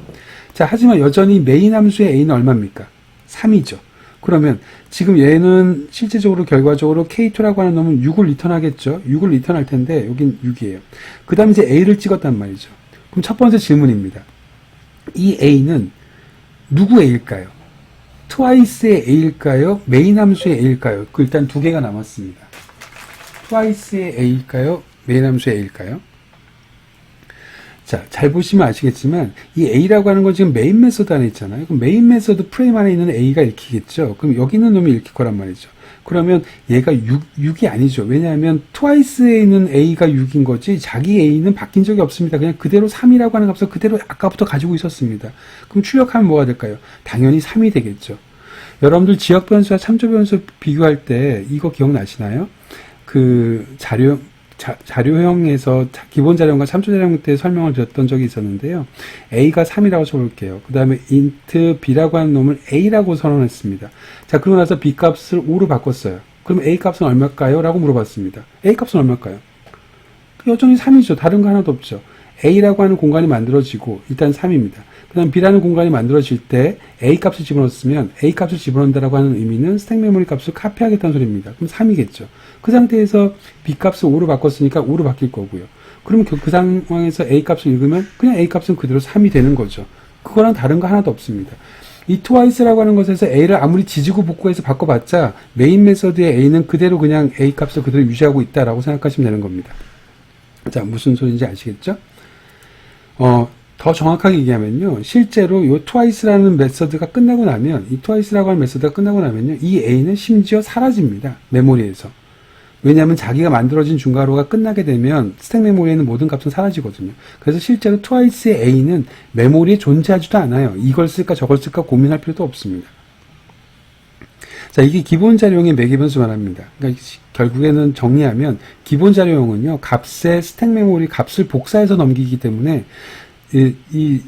자, 하지만 여전히 메인 함수의 A는 얼마입니까? 3이죠. 그러면 지금 얘는 실제적으로 결과적으로 K2라고 하는 놈은 6을 리턴하겠죠. 6을 리턴할 텐데 여긴 6이에요. 그 다음에 이제 A를 찍었단 말이죠. 그럼 첫 번째 질문입니다. 이 A는 누구 A일까요? twice의 A일까요? 메인 함수의 A일까요? 그 일단 두 개가 남았습니다. twice의 A일까요? 메인 함수의 A일까요? 자, 잘 보시면 아시겠지만 이 A라고 하는 건 지금 메인 메서드 안에 있잖아요. 그럼 메인 메서드 프레임 안에 있는 A가 읽히겠죠. 그럼 여기 있는 놈이 읽힐 거란 말이죠. 그러면 얘가 6이 아니죠. 왜냐하면 twice에 있는 A가 6인 거지 자기 A는 바뀐 적이 없습니다. 그냥 그대로 3이라고 하는 값을 그대로 아까부터 가지고 있었습니다. 그럼 출력하면 뭐가 될까요? 당연히 3이 되겠죠. 여러분들 지역 변수와 참조 변수 비교할 때 이거 기억나시나요? 그 자료형에서 기본 자료형과 참조 자료형 때 설명을 드렸던 적이 있었는데요. A가 3이라고 쳐볼게요. 그 다음에 int B라고 하는 놈을 A라고 선언했습니다. 자, 그러고 나서 B 값을 5로 바꿨어요. 그럼 A 값은 얼마일까요? 라고 물어봤습니다. A 값은 얼마일까요? 여전히 3이죠. 다른 거 하나도 없죠. A라고 하는 공간이 만들어지고 일단 3입니다. 그 다음 B라는 공간이 만들어질 때 A 값을 집어넣었으면 A 값을 집어넣는다라고 하는 의미는 스택 메모리 값을 카피하겠다는 소리입니다. 그럼 3이겠죠. 그 상태에서 B 값을 5로 바꿨으니까 5로 바뀔 거고요. 그러면 그 상황에서 A 값을 읽으면 그냥 A 값은 그대로 3이 되는 거죠. 그거랑 다른 거 하나도 없습니다. 이 twice라고 하는 것에서 A를 아무리 지지고 볶고해서 바꿔봤자 메인 메서드의 A는 그대로 그냥 A 값을 그대로 유지하고 있다라고 생각하시면 되는 겁니다. 자, 무슨 소리인지 아시겠죠? 더 정확하게 얘기하면요. 실제로 요 twice라는 메서드가 끝나고 나면, 이 twice라고 하는 메서드가 끝나고 나면요. 이 a는 심지어 사라집니다. 메모리에서. 왜냐하면 자기가 만들어진 중괄호가 끝나게 되면 스택 메모리에 있는 모든 값은 사라지거든요. 그래서 실제로 twice의 a는 메모리에 존재하지도 않아요. 이걸 쓸까 저걸 쓸까 고민할 필요도 없습니다. 자, 이게 기본 자료형의 매개 변수 말합니다. 그러니까 결국에는 정리하면 기본 자료형은요. 값의 스택 메모리 값을 복사해서 넘기기 때문에 이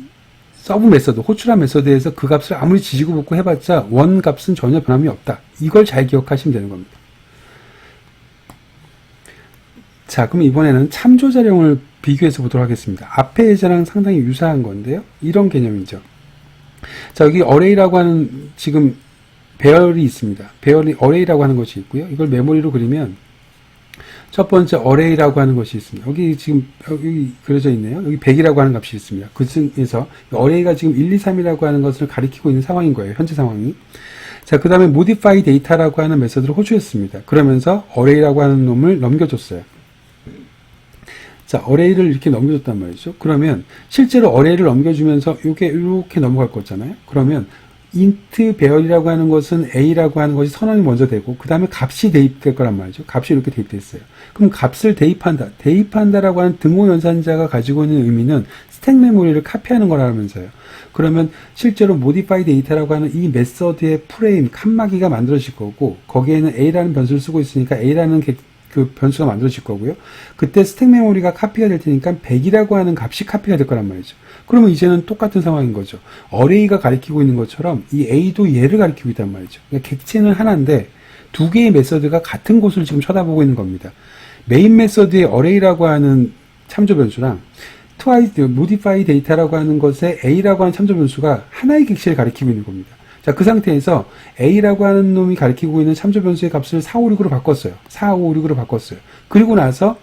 서브 메서드, 호출한 메서드에서 그 값을 아무리 지지고 볶고 해봤자 원 값은 전혀 변함이 없다. 이걸 잘 기억하시면 되는 겁니다. 자, 그럼 이번에는 참조 자료형을 비교해서 보도록 하겠습니다. 앞의 예제랑 상당히 유사한 건데요. 이런 개념이죠. 자, 여기 array라고 하는 지금 배열이 있습니다. 배열이 array라고 하는 것이 있고요. 이걸 메모리로 그리면 첫 번째 array라고 하는 것이 있습니다. 여기 지금 여기 그려져 있네요. 여기 100이라고 하는 값이 있습니다. 그 중에서 array가 지금 1, 2, 3이라고 하는 것을 가리키고 있는 상황인 거예요. 현재 상황이. 자, 그 다음에 modify data라고 하는 메서드를 호출했습니다. 그러면서 array라고 하는 놈을 넘겨줬어요. 자, array를 이렇게 넘겨줬단 말이죠. 그러면 실제로 array를 넘겨주면서 이게 이렇게 넘어갈 거잖아요. 그러면 int 배열이라고 하는 것은 a라고 하는 것이 선언이 먼저 되고 그 다음에 값이 대입될 거란 말이죠. 값이 이렇게 대입됐어요. 그럼 값을 대입한다라고 하는 등호 연산자가 가지고 있는 의미는 스택 메모리를 카피하는 거라면서요. 그러면 실제로 modify data라고 하는 이 메서드의 프레임 칸막이가 만들어질 거고 거기에는 a라는 변수를 쓰고 있으니까 a라는 그 변수가 만들어질 거고요. 그때 스택 메모리가 카피가 될 테니까 100이라고 하는 값이 카피가 될 거란 말이죠. 그러면 이제는 똑같은 상황인 거죠. array가 가리키고 있는 것처럼 이 a도 얘를 가리키고 있단 말이죠. 그러니까 객체는 하나인데 두 개의 메서드가 같은 곳을 지금 쳐다보고 있는 겁니다. 메인 메서드의 array라고 하는 참조 변수랑 modify data라고 하는 것에 a라고 하는 참조 변수가 하나의 객체를 가리키고 있는 겁니다. 자, 그 상태에서 a라고 하는 놈이 가리키고 있는 참조 변수의 값을 4566으로 바꿨어요. 4556으로 바꿨어요. 그리고 나서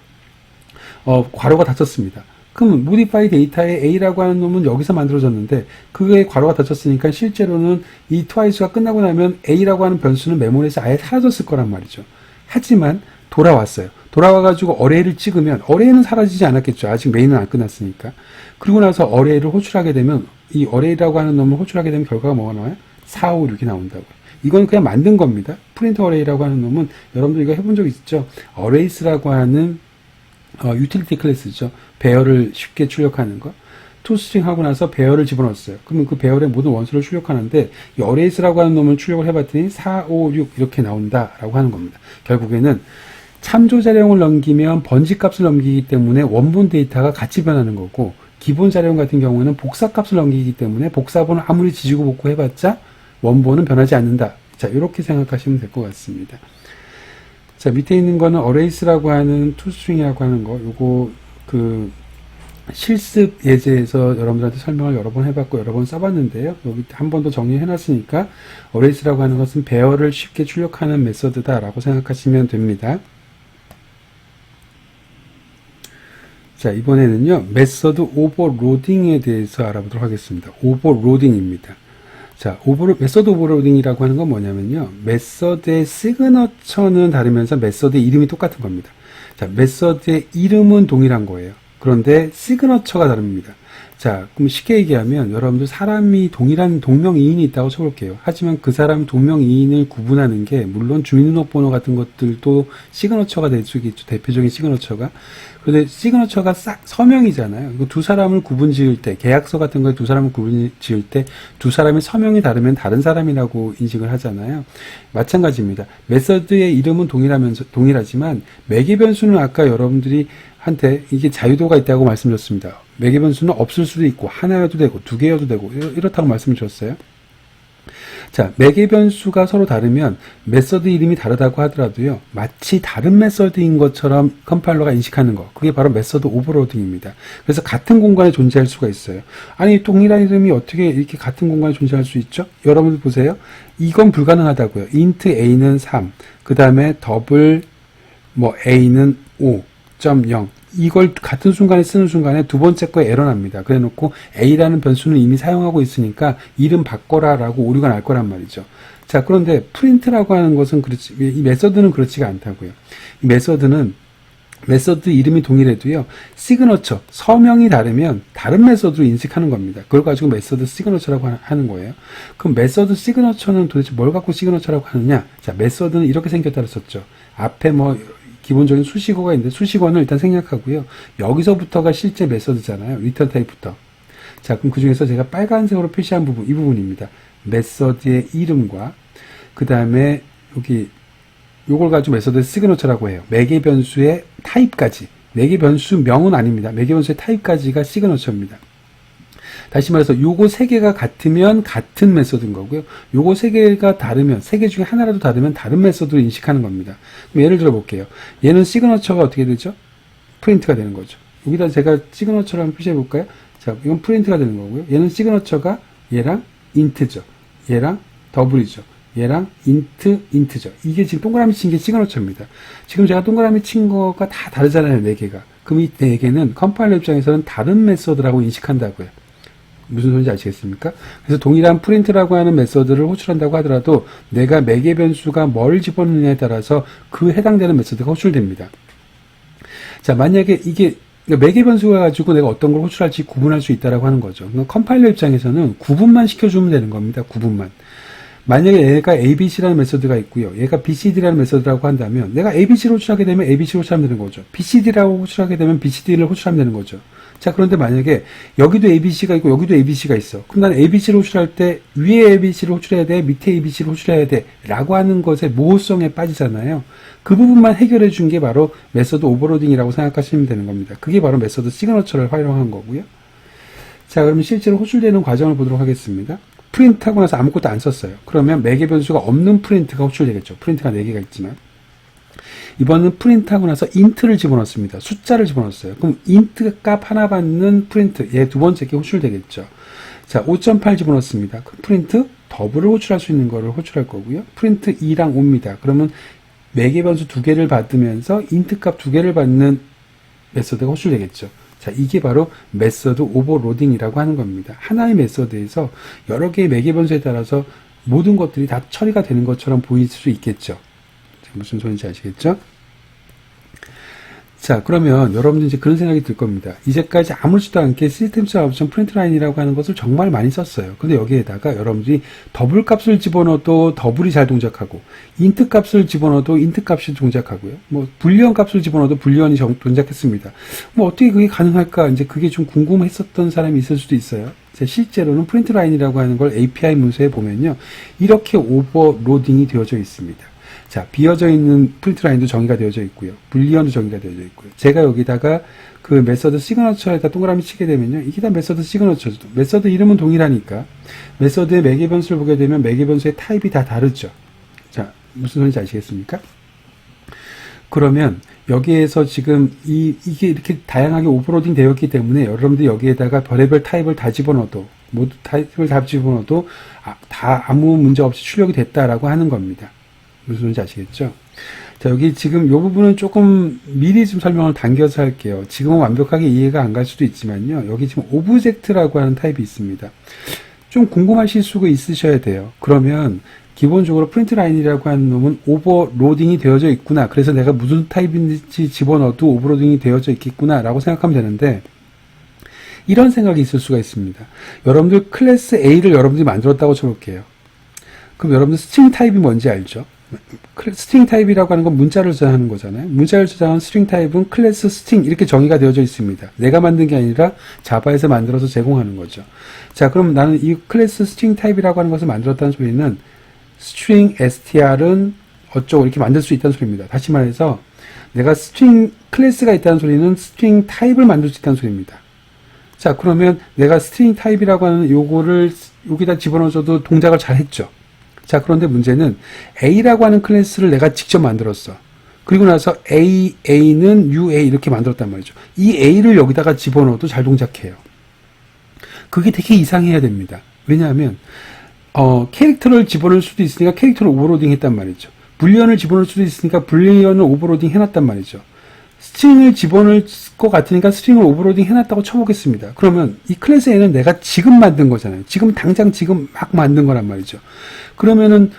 괄호가 닫혔습니다. 그럼 modify data의 a라고 하는 놈은 여기서 만들어졌는데 그게 괄호가 닫혔으니까 실제로는 이 twice가 끝나고 나면 a라고 하는 변수는 메모리에서 아예 사라졌을 거란 말이죠. 하지만 돌아왔어요. 돌아와가지고 array를 찍으면 array는 사라지지 않았겠죠. 아직 메인은 안 끝났으니까. 그리고 나서 array를 호출하게 되면 이 array라고 하는 놈을 호출하게 되면 결과가 뭐가 나와요? 4, 5 이렇게 나온다고요. 이건 그냥 만든 겁니다. 프린트 array라고 하는 놈은 여러분들 이거 해본 적 있죠? arrays라고 하는 유틸리티 클래스죠. 배열을 쉽게 출력하는 거. toString 하고 나서 배열을 집어넣었어요. 그러면 그 배열의 모든 원소를 출력하는데 이 arrays라고 하는 놈을 출력을 해봤더니 4, 5, 6 이렇게 나온다라고 하는 겁니다. 결국에는 참조 자료형을 넘기면 번지 값을 넘기기 때문에 원본 데이터가 같이 변하는 거고 기본 자료형 같은 경우는 복사 값을 넘기기 때문에 복사본을 아무리 지지고 볶고 해봤자 원본은 변하지 않는다. 자, 이렇게 생각하시면 될 것 같습니다. 자, 밑에 있는 거는 arrays라고 하는 toString이라고 하는 거, 요거 그 실습 예제에서 여러분들한테 설명을 여러 번 해봤고 여러 번 써봤는데요. 여기 한 번 더 정리해놨으니까 arrays라고 하는 것은 배열을 쉽게 출력하는 메서드다라고 생각하시면 됩니다. 자, 이번에는요, 메서드 오버로딩에 대해서 알아보도록 하겠습니다. 오버로딩입니다. 자, 메서드 오버로딩이라고 하는 건 뭐냐면요, 메서드의 시그너처는 다르면서 메서드의 이름이 똑같은 겁니다. 자, 메서드의 이름은 동일한 거예요. 그런데 시그너처가 다릅니다. 자, 그럼 쉽게 얘기하면 여러분들 사람이 동일한 동명이인이 있다고 쳐볼게요. 하지만 그 사람 동명이인을 구분하는 게 물론 주민등록번호 같은 것들도 시그너처가 될 수 있겠죠. 대표적인 시그너처가. 그런데 시그너처가 싹 서명이잖아요. 두 사람을 구분 지을 때, 계약서 같은 거에 두 사람을 구분 지을 때 두 사람의 서명이 다르면 다른 사람이라고 인식을 하잖아요. 마찬가지입니다. 메서드의 이름은 동일하지만 매개 변수는 아까 여러분들이 한테 이게 자유도가 있다고 말씀드렸습니다. 매개 변수는 없을 수도 있고 하나여도 되고 두 개여도 되고 이렇다고 말씀을 드렸어요. 자, 매개 변수가 서로 다르면 메서드 이름이 다르다고 하더라도요, 마치 다른 메서드인 것처럼 컴파일러가 인식하는 거, 그게 바로 메서드 오버로딩입니다. 그래서 같은 공간에 존재할 수가 있어요. 아니, 동일한 이름이 어떻게 이렇게 같은 공간에 존재할 수 있죠? 여러분들 보세요. 이건 불가능하다고요. int a는 3, 그 다음에 더블 a는 5.0, 이걸 같은 순간에 쓰는 순간에 두 번째 거에 에러 납니다. 그래 놓고 a라는 변수는 이미 사용하고 있으니까 이름 바꿔라 라고 오류가 날 거란 말이죠. 자, 그런데 프린트라고 하는 것은 이 메서드는 그렇지가 않다고요. 이 메서드는 메서드 이름이 동일해도요, 시그너처, 서명이 다르면 다른 메서드로 인식하는 겁니다. 그걸 가지고 메서드 시그너처라고 하는 거예요. 그럼 메서드 시그너처는 도대체 뭘 갖고 시그너처라고 하느냐? 자, 메서드는 이렇게 생겼다고 썼죠. 앞에 뭐, 기본적인 수식어가 있는데, 수식어는 일단 생략하고요. 여기서부터가 실제 메서드잖아요. 리턴 타입부터. 자, 그럼 그 중에서 제가 빨간색으로 표시한 부분, 이 부분입니다. 메서드의 이름과, 그 다음에 여기, 요걸 가지고 메서드 시그너처라고 해요. 매개 변수의 타입까지. 매개 변수명은 아닙니다. 매개 변수의 타입까지가 시그너처입니다. 다시 말해서 요거 세 개가 같으면 같은 메서드인 거고요. 요거 세 개가 다르면, 세 개 중에 하나라도 다르면 다른 메서드로 인식하는 겁니다. 그럼 예를 들어 볼게요. 얘는 시그너처가 어떻게 되죠? 프린트가 되는 거죠. 여기다 제가 시그너처를 한번 표시해 볼까요? 자, 이건 프린트가 되는 거고요. 얘는 시그너처가 얘랑 인트죠. 얘랑 더블이죠. 얘랑 인트죠. 이게 지금 동그라미 친 게 시그너처입니다. 지금 제가 동그라미 친 거가 다 다르잖아요, 네 개가. 그럼 이 네 개는 컴파일러 입장에서는 다른 메서드라고 인식한다고요. 무슨 소리인지 아시겠습니까? 그래서 동일한 프린트라고 하는 메서드를 호출한다고 하더라도 내가 매개 변수가 뭘 집어넣느냐에 따라서 그 해당되는 메서드가 호출됩니다. 자, 만약에 이게 매개 변수가 가지고 내가 어떤 걸 호출할지 구분할 수 있다라고 하는 거죠. 컴파일러 입장에서는 구분만 시켜주면 되는 겁니다. 구분만. 만약에 얘가 ABC라는 메서드가 있고요. 얘가 BCD라는 메서드라고 한다면 내가 ABC를 호출하게 되면 ABC를 호출하면 되는 거죠. BCD라고 호출하게 되면 BCD를 호출하면 되는 거죠. 자, 그런데 만약에 여기도 ABC가 있고 여기도 ABC가 있어. 그럼 난 ABC를 호출할 때 위에 ABC를 호출해야 돼, 밑에 ABC를 호출해야 돼 라고 하는 것의 모호성에 빠지잖아요. 그 부분만 해결해 준 게 바로 메서드 오버로딩이라고 생각하시면 되는 겁니다. 그게 바로 메서드 시그너처를 활용한 거고요. 자, 그러면 실제로 호출되는 과정을 보도록 하겠습니다. 프린트하고 나서 아무것도 안 썼어요. 그러면 매개 변수가 없는 프린트가 호출되겠죠. 프린트가 4개가 있지만. 이번은 프린트하고 나서 인트를 집어넣습니다. 숫자를 집어넣었어요. 그럼 인트 값 하나 받는 프린트, 얘 두 번째 게 호출되겠죠. 자, 5.8 집어넣습니다. 그럼 프린트 더블을 호출할 수 있는 거를 호출할 거고요. 프린트 2랑 5입니다. 그러면 매개 변수 2개를 받으면서 인트 값 2개를 받는 메서드가 호출되겠죠. 자, 이게 바로 메서드 오버로딩이라고 하는 겁니다. 하나의 메서드에서 여러 개의 매개 변수에 따라서 모든 것들이 다 처리가 되는 것처럼 보일 수 있겠죠. 무슨 소리인지 아시겠죠? 자, 그러면 여러분들 이제 그런 생각이 들 겁니다. 이제까지 아무렇지도 않게 시스템 옵션 프린트 라인이라고 하는 것을 정말 많이 썼어요. 근데 여기에다가 여러분들이 더블 값을 집어넣어도 더블이 잘 동작하고, 인트 값을 집어넣어도 인트 값이 동작하고요. 뭐, 불리언 값을 집어넣어도 불리언이 동작했습니다. 뭐, 어떻게 그게 가능할까? 이제 그게 좀 궁금했었던 사람이 있을 수도 있어요. 실제로는 프린트 라인이라고 하는 걸 API 문서에 보면요. 이렇게 오버로딩이 되어져 있습니다. 자, 비어져 있는 프린트 라인도 정의가 되어져 있고요. 불리언도 정의가 되어져 있고요. 제가 여기다가 그 메서드 시그너처에다 동그라미 치게 되면요. 이게 다 메서드 시그너처죠. 메서드 이름은 동일하니까 메서드의 매개 변수를 보게 되면 매개 변수의 타입이 다 다르죠. 자, 무슨 소리인지 아시겠습니까? 그러면 여기에서 지금 이게 이렇게 다양하게 오버로딩 되었기 때문에 여러분들 여기에다가 별의별 타입을 다 집어넣어도 모두 타입을 다 집어넣어도 다 아무 문제 없이 출력이 됐다라고 하는 겁니다. 무슨 소리인지 아시겠죠? 자, 여기 지금 이 부분은 조금 미리 좀 설명을 당겨서 할게요. 지금은 완벽하게 이해가 안 갈 수도 있지만요. 여기 지금 오브젝트라고 하는 타입이 있습니다. 좀 궁금하실 수가 있으셔야 돼요. 그러면 기본적으로 프린트 라인이라고 하는 놈은 오버로딩이 되어져 있구나. 그래서 내가 무슨 타입인지 집어넣어도 오버로딩이 되어져 있겠구나 라고 생각하면 되는데, 이런 생각이 있을 수가 있습니다. 여러분들 클래스 A를 여러분들이 만들었다고 쳐볼게요. 그럼 여러분들 스트링 타입이 뭔지 알죠? 스트링 타입이라고 하는 건 문자를 저장하는 거잖아요. 문자를 저장한 스트링 타입은 클래스 스트링 이렇게 정의가 되어져 있습니다. 내가 만든 게 아니라 자바에서 만들어서 제공하는 거죠. 자, 그럼 나는 이 클래스 스트링 타입이라고 하는 것을 만들었다는 소리는 스트링 str은 어쩌고 이렇게 만들 수 있다는 소리입니다. 다시 말해서 내가 스트링 클래스가 있다는 소리는 스트링 타입을 만들 수 있다는 소리입니다. 자, 그러면 내가 스트링 타입이라고 하는 요거를 여기다 집어넣어줘도 동작을 잘 했죠. 자, 그런데 문제는 A라고 하는 클래스를 내가 직접 만들었어. 그리고 나서 A는 UA 이렇게 만들었단 말이죠. 이 A를 여기다가 집어넣어도 잘 동작해요. 그게 되게 이상해야 됩니다. 왜냐하면 캐릭터를 집어넣을 수도 있으니까 캐릭터를 오버로딩 했단 말이죠. 불리언을 집어넣을 수도 있으니까 불리언을 오버로딩 해놨단 말이죠. 스트링을 집어넣을 것 같으니까 스트링을 오버로딩 해놨다고 쳐보겠습니다. 그러면 이 클래스 A는 내가 지금 만든 거잖아요. 당장 지금 막 만든 거란 말이죠. 그러면은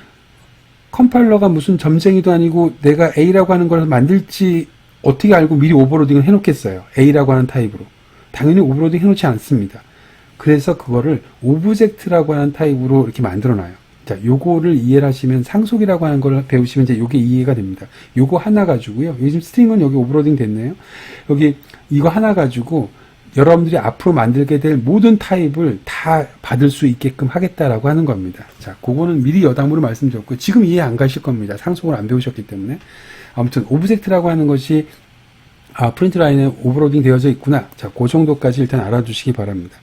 컴파일러가 무슨 점쟁이도 아니고 내가 A라고 하는 걸 만들지 어떻게 알고 미리 오버로딩을 해놓겠어요? A라고 하는 타입으로. 당연히 오버로딩 해놓지 않습니다. 그래서 그거를 오브젝트라고 하는 타입으로 이렇게 만들어놔요. 자, 요거를 이해를 하시면 상속이라고 하는 걸 배우시면 이제 요게 이해가 됩니다. 요거 하나 가지고요. 여기 지금 스트링은 여기 오버로딩 됐네요. 여기 이거 하나 가지고 여러분들이 앞으로 만들게 될 모든 타입을 다 받을 수 있게끔 하겠다라고 하는 겁니다. 자, 그거는 미리 여담으로 말씀드렸고 지금 이해 안 가실 겁니다. 상속을 안 배우셨기 때문에. 아무튼 오브젝트라고 하는 것이 프린트 라인에 오버로딩 되어져 있구나. 자, 그 정도까지 일단 알아두시기 바랍니다.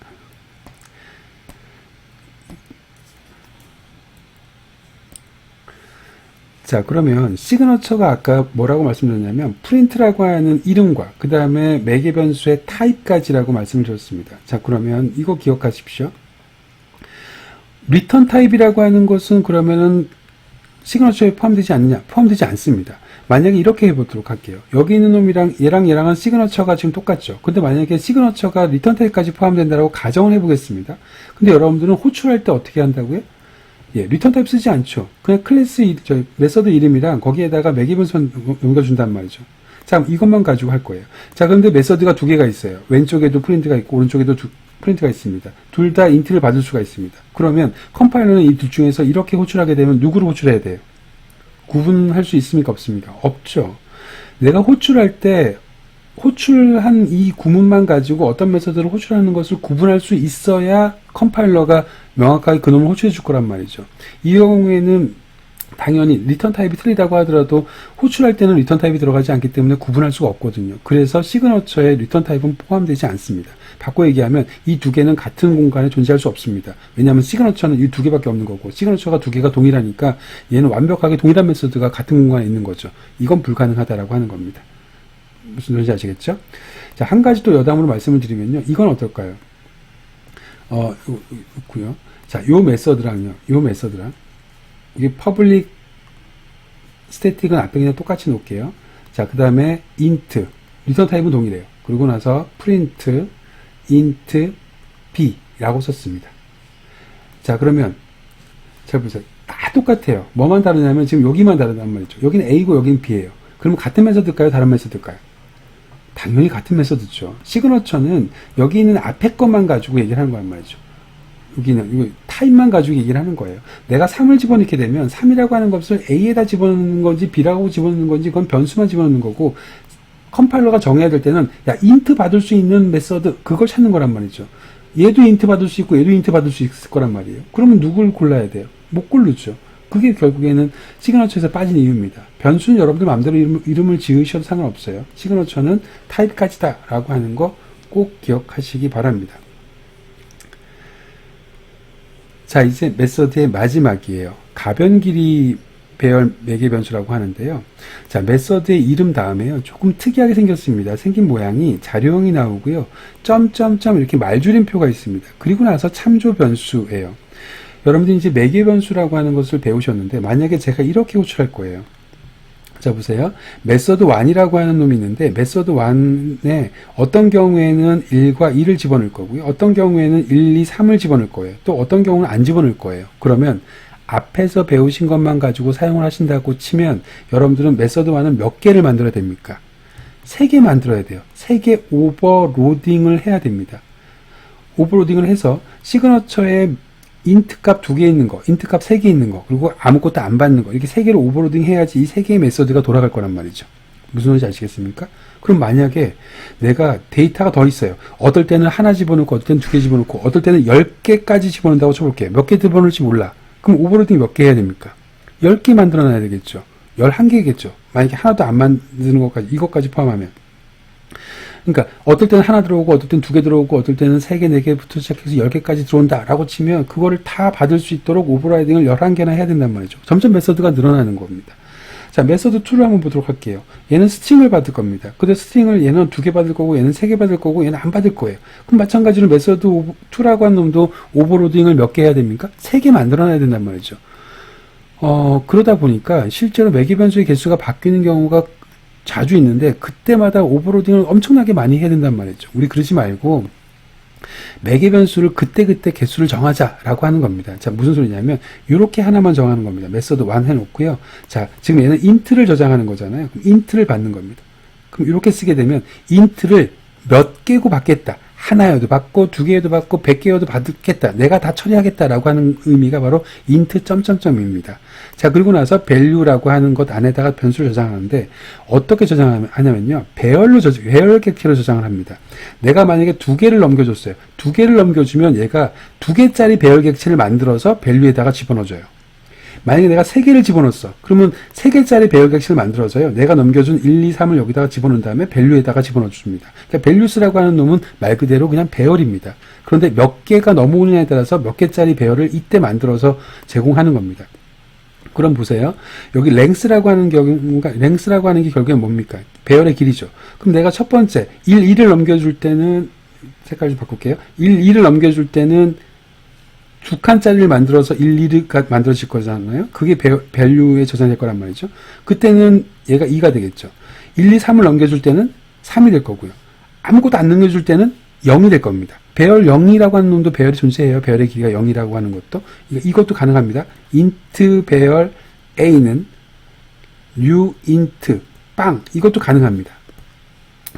자, 그러면 시그너처가 아까 뭐라고 말씀드렸냐면 프린트라고 하는 이름과 그 다음에 매개 변수의 타입까지라고 말씀을 드렸습니다. 자, 그러면 이거 기억하십시오. 리턴 타입이라고 하는 것은 그러면은 시그너처에 포함되지 않느냐? 포함되지 않습니다. 만약에 이렇게 해보도록 할게요. 여기 있는 놈이랑 얘랑은 시그너처가 지금 똑같죠. 근데 만약에 시그너처가 리턴 타입까지 포함된다고 가정을 해보겠습니다. 근데 여러분들은 호출할 때 어떻게 한다고요? 예, 리턴 타입 쓰지 않죠. 그냥 클래스, 메서드 이름이랑 거기에다가 매개 변수 옮겨준단 말이죠. 자, 이것만 가지고 할 거예요. 자, 그런데 메서드가 두 개가 있어요. 왼쪽에도 프린트가 있고, 오른쪽에도 프린트가 있습니다. 둘 다 인트를 받을 수가 있습니다. 그러면 컴파일러는 이 둘 중에서 이렇게 호출하게 되면 누구를 호출해야 돼요? 구분할 수 있습니까? 없습니까? 없죠. 내가 호출할 때 호출한 이 구문만 가지고 어떤 메서드를 호출하는 것을 구분할 수 있어야 컴파일러가 명확하게 그놈을 호출해 줄 거란 말이죠. 이 경우에는 당연히 리턴 타입이 틀리다고 하더라도 호출할 때는 리턴 타입이 들어가지 않기 때문에 구분할 수가 없거든요. 그래서 시그너처에 리턴 타입은 포함되지 않습니다. 바꿔 얘기하면 이 두 개는 같은 공간에 존재할 수 없습니다. 왜냐하면 시그너처는 이 두 개밖에 없는 거고 시그너처가 두 개가 동일하니까 얘는 완벽하게 동일한 메서드가 같은 공간에 있는 거죠. 이건 불가능하다라고 하는 겁니다. 무슨 소리인지 아시겠죠? 자, 한 가지 또 여담으로 말씀을 드리면요. 이건 어떨까요? 있고요. 자, 요 메서드랑요. 이게 퍼블릭 스태틱은 앞에 그냥 똑같이 놓을게요. 자, 그 다음에 int 리턴 타입은 동일해요. 그리고 나서 print int b라고 썼습니다. 자, 그러면 잘 보세요. 다 똑같아요. 뭐만 다르냐면 지금 여기만 다르단 말이죠. 여기는 a고 여기는 b예요. 그러면 같은 메서드일까요? 다른 메서드일까요? 당연히 같은 메서드죠. 시그너처는 여기 있는 앞에 것만 가지고 얘기를 하는 거란 말이죠. 여기는 이거 타입만 가지고 얘기를 하는 거예요. 내가 3을 집어넣게 되면 3이라고 하는 것을 A에다 집어넣는 건지 B라고 집어넣는 건지 그건 변수만 집어넣는 거고 컴파일러가 정해야 될 때는 야 인트 받을 수 있는 메서드 그걸 찾는 거란 말이죠. 얘도 인트 받을 수 있고 얘도 인트 받을 수 있을 거란 말이에요. 그러면 누굴 골라야 돼요? 못 고르죠. 그게 결국에는 시그너처에서 빠진 이유입니다. 변수는 여러분들 마음대로 이름을 지으셔도 상관없어요. 시그너처는 타입까지다 라고 하는 거 꼭 기억하시기 바랍니다. 자, 이제 메서드의 마지막이에요. 가변 길이 배열 매개 변수라고 하는데요. 자, 메서드의 이름 다음에요. 조금 특이하게 생겼습니다. 생긴 모양이 자료형이 나오고요. 점점점 이렇게 말줄임표가 있습니다. 그리고 나서 참조 변수예요. 여러분들이 이제 매개 변수라고 하는 것을 배우셨는데 만약에 제가 이렇게 호출할 거예요. 자, 보세요. 메서드 1이라고 하는 놈이 있는데 메서드 1에 어떤 경우에는 1과 2를 집어넣을 거고요. 어떤 경우에는 1, 2, 3을 집어넣을 거예요. 또 어떤 경우는 안 집어넣을 거예요. 그러면 앞에서 배우신 것만 가지고 사용을 하신다고 치면 여러분들은 메서드 1은 몇 개를 만들어야 됩니까? 3개 만들어야 돼요. 3개 오버로딩을 해야 됩니다. 오버로딩을 해서 시그너처에 인트 값 2개 있는 거, 인트 값 3개 있는 거, 그리고 아무것도 안 받는 거, 이렇게 3개를 오버로딩 해야지 이 3개의 메서드가 돌아갈 거란 말이죠. 무슨 말인지 아시겠습니까? 그럼 만약에 내가 데이터가 더 있어요. 어떨 때는 하나 집어넣고, 어떨 때는 2개 집어넣고, 어떨 때는 10개까지 집어넣는다고 쳐볼게요. 몇 개 집어넣을지 몰라. 그럼 오버로딩 몇 개 해야 됩니까? 10개 만들어놔야 되겠죠. 11개겠죠. 만약에 하나도 안 만드는 것까지, 이것까지 포함하면. 그러니까 어떨 때는 하나 들어오고 어떨 때는 2개 들어오고 어떨 때는 3개, 4개부터 시작해서 10개까지 들어온다 라고 치면 그거를 다 받을 수 있도록 오버라이딩을 11개나 해야 된단 말이죠. 점점 메서드가 늘어나는 겁니다. 자, 메서드 2를 한번 보도록 할게요. 얘는 스트링을 받을 겁니다. 근데 스트링을 얘는 2개 받을 거고 얘는 3개 받을 거고 얘는 안 받을 거예요. 그럼 마찬가지로 메서드 2라고 한 놈도 오버로딩을 몇 개 해야 됩니까? 3개 만들어놔야 된단 말이죠. 그러다 보니까 실제로 매개 변수의 개수가 바뀌는 경우가 자주 있는데 그때마다 오버로딩을 엄청나게 많이 해야 된단 말이죠. 우리 그러지 말고 매개 변수를 그때그때 개수를 정하자라고 하는 겁니다. 자, 무슨 소리냐면 이렇게 하나만 정하는 겁니다. 메서드 1 해놓고요. 자, 지금 얘는 int를 저장하는 거잖아요. 그럼 int를 받는 겁니다. 그럼 이렇게 쓰게 되면 int를 몇 개고 받겠다. 하나여도 받고, 두 개여도 받고, 100개여도 받겠다. 내가 다 처리하겠다라고 하는 의미가 바로 int 점점점입니다. 자, 그리고 나서 value라고 하는 것 안에다가 변수를 저장하는데, 어떻게 저장하냐면요. 배열 객체로 저장을 합니다. 내가 만약에 두 개를 넘겨줬어요. 두 개를 넘겨주면 얘가 두 개짜리 배열 객체를 만들어서 value에다가 집어넣어줘요. 만약에 내가 3개를 집어넣었어. 그러면 3개짜리 배열 객체를 만들어서요. 내가 넘겨준 1, 2, 3을 여기다가 집어넣은 다음에 value에다가 집어넣어줍니다. 그러니까 values라고 하는 놈은 말 그대로 그냥 배열입니다. 그런데 몇 개가 넘어오느냐에 따라서 몇 개짜리 배열을 이때 만들어서 제공하는 겁니다. 그럼 보세요. 여기 length라고 하는 경우가, length라고 하는 게 결국엔 뭡니까? 배열의 길이죠. 그럼 내가 첫 번째, 1, 2를 넘겨줄 때는, 색깔 좀 바꿀게요. 1, 2를 넘겨줄 때는 두 칸짜리를 만들어서 1, 2가 만들어질 거잖아요. 그게 value에 저장될 거란 말이죠. 그때는 얘가 2가 되겠죠. 1, 2, 3을 넘겨줄 때는 3이 될 거고요. 아무것도 안 넘겨줄 때는 0이 될 겁니다. 배열 0이라고 하는 놈도 배열이 존재해요. 배열의 길이가 0이라고 하는 것도. 이것도 가능합니다. int 배열 a는 new int 빵 이것도 가능합니다.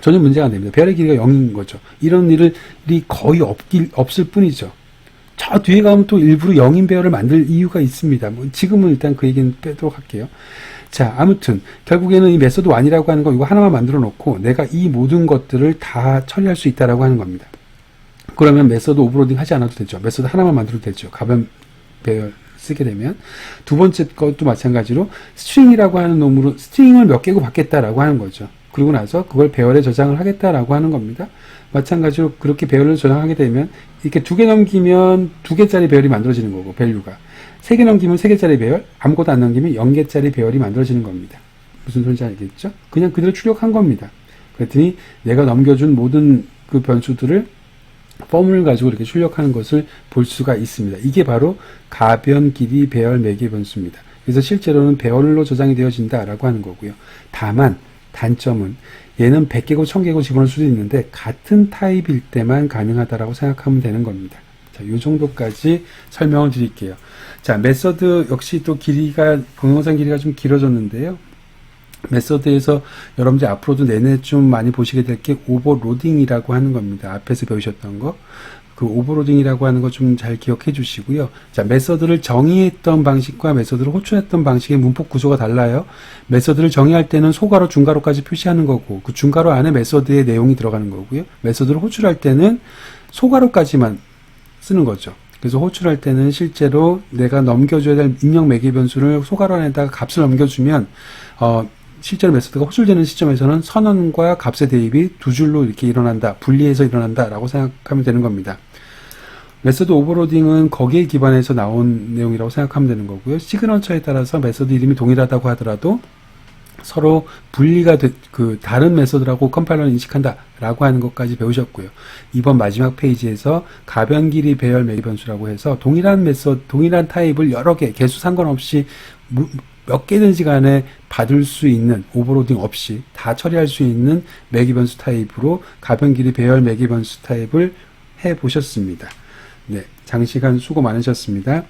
전혀 문제가 안 됩니다. 배열의 길이가 0인 거죠. 이런 일이 거의 없을 뿐이죠. 저 뒤에 가면 또 일부러 0인 배열을 만들 이유가 있습니다. 뭐 지금은 일단 그 얘기는 빼도록 할게요. 자, 아무튼 결국에는 이 메소드 1이라고 하는 거 이거 하나만 만들어 놓고 내가 이 모든 것들을 다 처리할 수 있다라고 하는 겁니다. 그러면 메소드 오버로딩 하지 않아도 되죠. 메소드 하나만 만들어도 되죠. 가변 배열 쓰게 되면. 두 번째 것도 마찬가지로 스트링이라고 하는 놈으로 스트링을 몇 개고 받겠다라고 하는 거죠. 그리고 나서 그걸 배열에 저장을 하겠다라고 하는 겁니다. 마찬가지로 그렇게 배열을 저장하게 되면 이렇게 2개 넘기면 2개짜리 배열이 만들어지는 거고 value가 3개 넘기면 3개짜리 배열, 아무것도 안 넘기면 0개짜리 배열이 만들어지는 겁니다. 무슨 소리인지 알겠죠? 그냥 그대로 출력한 겁니다. 그랬더니 내가 넘겨준 모든 그 변수들을 폼을 가지고 이렇게 출력하는 것을 볼 수가 있습니다. 이게 바로 가변, 길이, 배열, 매개 변수입니다. 그래서 실제로는 배열로 저장이 되어진다라고 하는 거고요. 다만 단점은 얘는 100개고 1000개고 집어넣을 수도 있는데 같은 타입일 때만 가능하다라고 생각하면 되는 겁니다. 자, 요 정도까지 설명을 드릴게요. 자, 메서드 역시 또 길이가, 동영상 길이가 좀 길어졌는데요. 메서드에서 여러분들 앞으로도 내내 좀 많이 보시게 될 게 오버로딩이라고 하는 겁니다. 앞에서 배우셨던 거. 그 오버로딩이라고 하는 거 좀 잘 기억해 주시고요. 자, 메서드를 정의했던 방식과 메서드를 호출했던 방식의 문법 구조가 달라요. 메서드를 정의할 때는 소괄호, 중괄호까지 표시하는 거고, 그 중괄호 안에 메서드의 내용이 들어가는 거고요. 메서드를 호출할 때는 소괄호까지만 쓰는 거죠. 그래서 호출할 때는 실제로 내가 넘겨줘야 될 입력 매개 변수를 소괄호 안에다가 값을 넘겨주면, 실제로 메서드가 호출되는 시점에서는 선언과 값의 대입이 두 줄로 이렇게 일어난다, 분리해서 일어난다 라고 생각하면 되는 겁니다. 메서드 오버로딩은 거기에 기반해서 나온 내용이라고 생각하면 되는 거고요. 시그너처에 따라서 메서드 이름이 동일하다고 하더라도 서로 분리가 다른 메서드라고 컴파일러는 인식한다 라고 하는 것까지 배우셨고요. 이번 마지막 페이지에서 가변, 길이, 배열, 매개 변수라고 해서 동일한 메서드, 동일한 타입을 여러 개, 개수 상관없이 몇 개든지 간에 받을 수 있는, 오버로딩 없이 다 처리할 수 있는 매개 변수 타입으로 가변, 길이, 배열, 매개 변수 타입을 해 보셨습니다. 네, 장시간 수고 많으셨습니다.